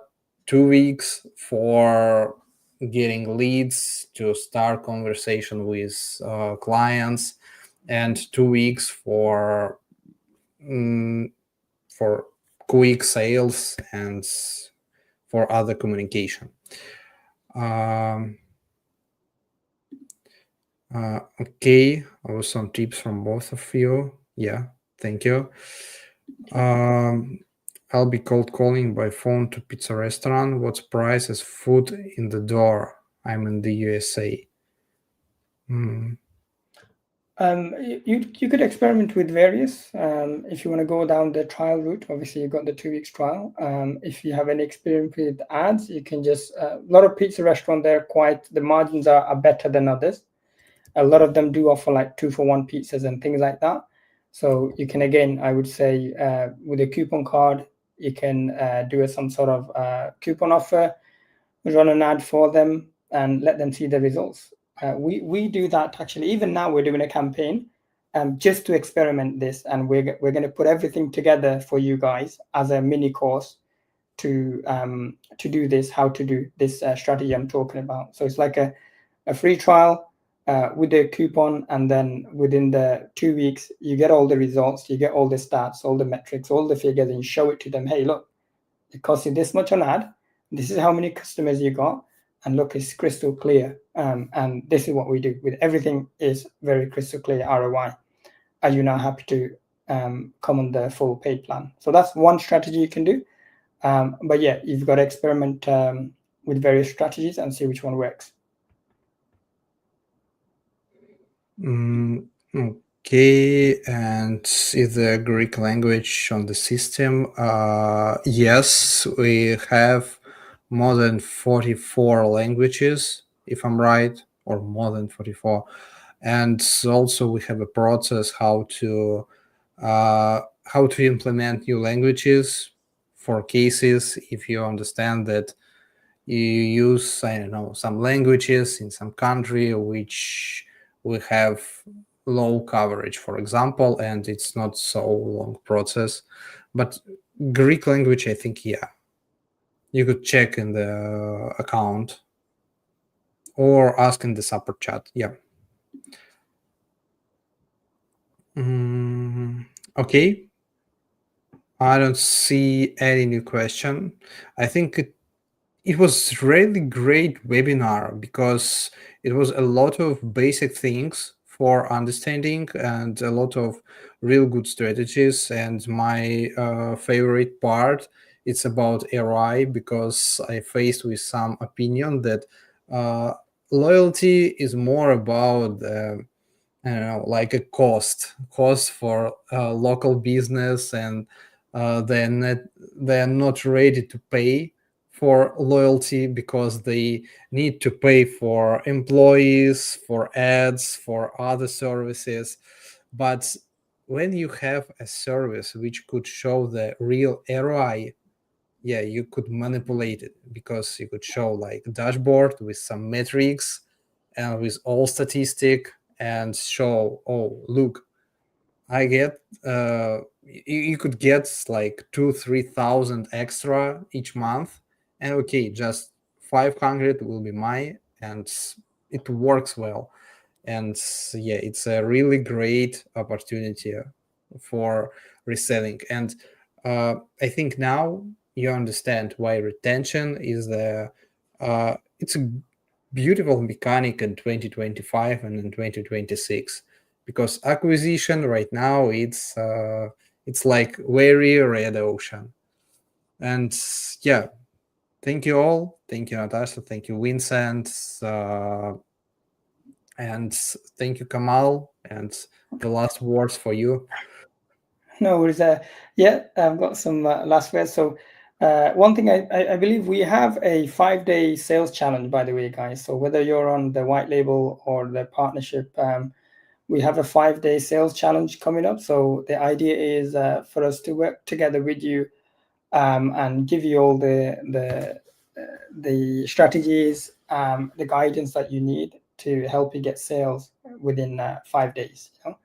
weeks for getting leads to start conversation with clients, and 2 weeks for quick sales and for other communication. Okay, some tips from both of you. Yeah, thank you. I'll be cold calling by phone to pizza restaurant. What's price is food in the door? I'm in the USA. You could experiment with various. If you want to go down the trial route, obviously you've got the 2 weeks trial. If you have any experience with ads, you can just a lot of pizza restaurants, they're quite, the margins are better than others. A lot of them do offer like 2-for-1 pizzas and things like that. So you can, again, I would say with a coupon card, you can do some sort of coupon offer, run an ad for them, and let them see the results. We do that actually. Even now, we're doing a campaign just to experiment this, and we're going to put everything together for you guys as a mini course to do this, how to do this strategy I'm talking about. So it's like a free trial with a coupon, and then within the 2 weeks, you get all the results, you get all the stats, all the metrics, all the figures, and you show it to them. Hey, look, it costs you this much on ad. This is how many customers you got, and look, it's crystal clear. And this is what we do with everything, is very crystal clear ROI. Are you now happy to come on the full paid plan? So that's one strategy you can do. But yeah, you've got to experiment with various strategies and see which one works. Okay, and is the Greek language on the system? Yes, we have more than 44 languages, if I'm right, or more than 44. And also we have a process how to implement new languages for cases if you understand that you use, I don't know, some languages in some country which will have low coverage, for example, and it's not so long process. But Greek language, I think, yeah, you could check in the account or ask in the support chat. Yeah. Okay. I don't see any new question. I think It was really great webinar because it was a lot of basic things for understanding and a lot of real good strategies. And my favorite part, it's about ROI, because I faced with some opinion that uh, loyalty is more about I don't know, like a cost for local business, and they're not ready to pay for loyalty because they need to pay for employees, for ads, for other services. But when you have a service which could show the real ROI, yeah, you could manipulate it, because you could show like a dashboard with some metrics and with all statistic, and show, oh look, I get you could get like 2-3 thousand extra each month, and okay, just 500 will be mine, and it works well. And yeah, it's a really great opportunity for reselling. And I think now you understand why retention is the it's a beautiful mechanic in 2025 and in 2026, because acquisition right now it's like very red ocean. And yeah, thank you all, thank you Natasha, thank you Vincent, and thank you Kamal, and the last words for you. No worries. Yeah, I've got some last words. So, one thing I believe we have a 5-day sales challenge, by the way, guys. So whether you're on the white label or the partnership, we have a 5-day sales challenge coming up. So the idea is for us to work together with you and give you all the strategies, the guidance that you need to help you get sales within 5 days. You know?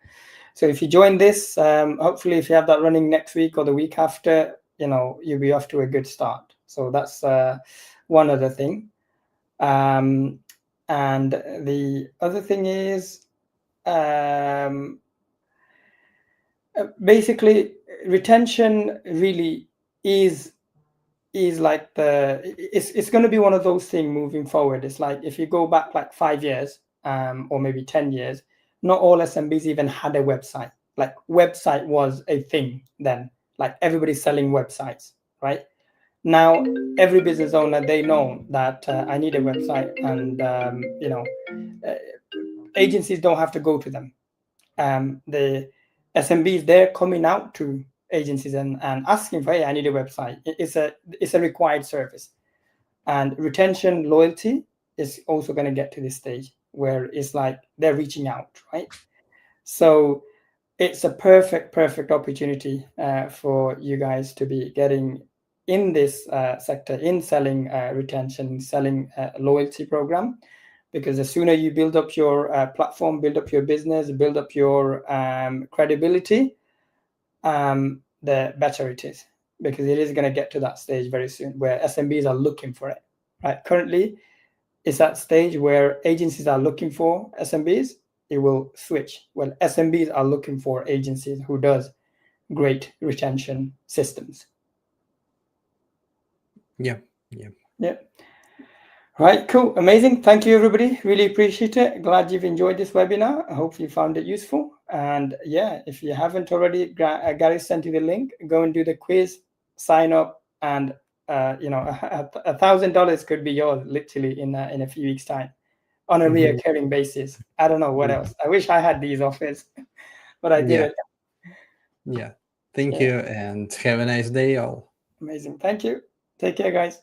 So if you join this, hopefully if you have that running next week or the week after, you'll be off to a good start. So that's one other thing. And the other thing is basically retention really is like it's going to be one of those things moving forward. It's like if you go back like 5 years or maybe 10 years, not all SMBs even had a website. Like website was a thing then, like everybody's selling websites, right? Now every business owner, they know that I need a website, and uh, agencies don't have to go to them. The SMBs, they're coming out to agencies and asking for, hey, I need a website. It's a required service. And retention, loyalty is also going to get to this stage where it's like they're reaching out, right? So it's a perfect opportunity for you guys to be getting in this sector, in selling retention, selling loyalty program, because the sooner you build up your platform, build up your business, build up your credibility, the better it is, because it is going to get to that stage very soon where SMBs are looking for it. Right? Currently, it's that stage where agencies are looking for SMBs. It will switch. Well, SMBs are looking for agencies who does great retention systems. Yeah. Yeah. Right, cool, amazing. Thank you, everybody. Really appreciate it. Glad you've enjoyed this webinar. I hope you found it useful. And yeah, if you haven't already, Gary sent you the link. Go and do the quiz, sign up, and $1,000 could be yours literally in a few weeks' time on a reoccurring basis. I don't know what else. I wish I had these offers, but I didn't. Yeah. Thank you, and have a nice day all. Amazing. Thank you. Take care, guys.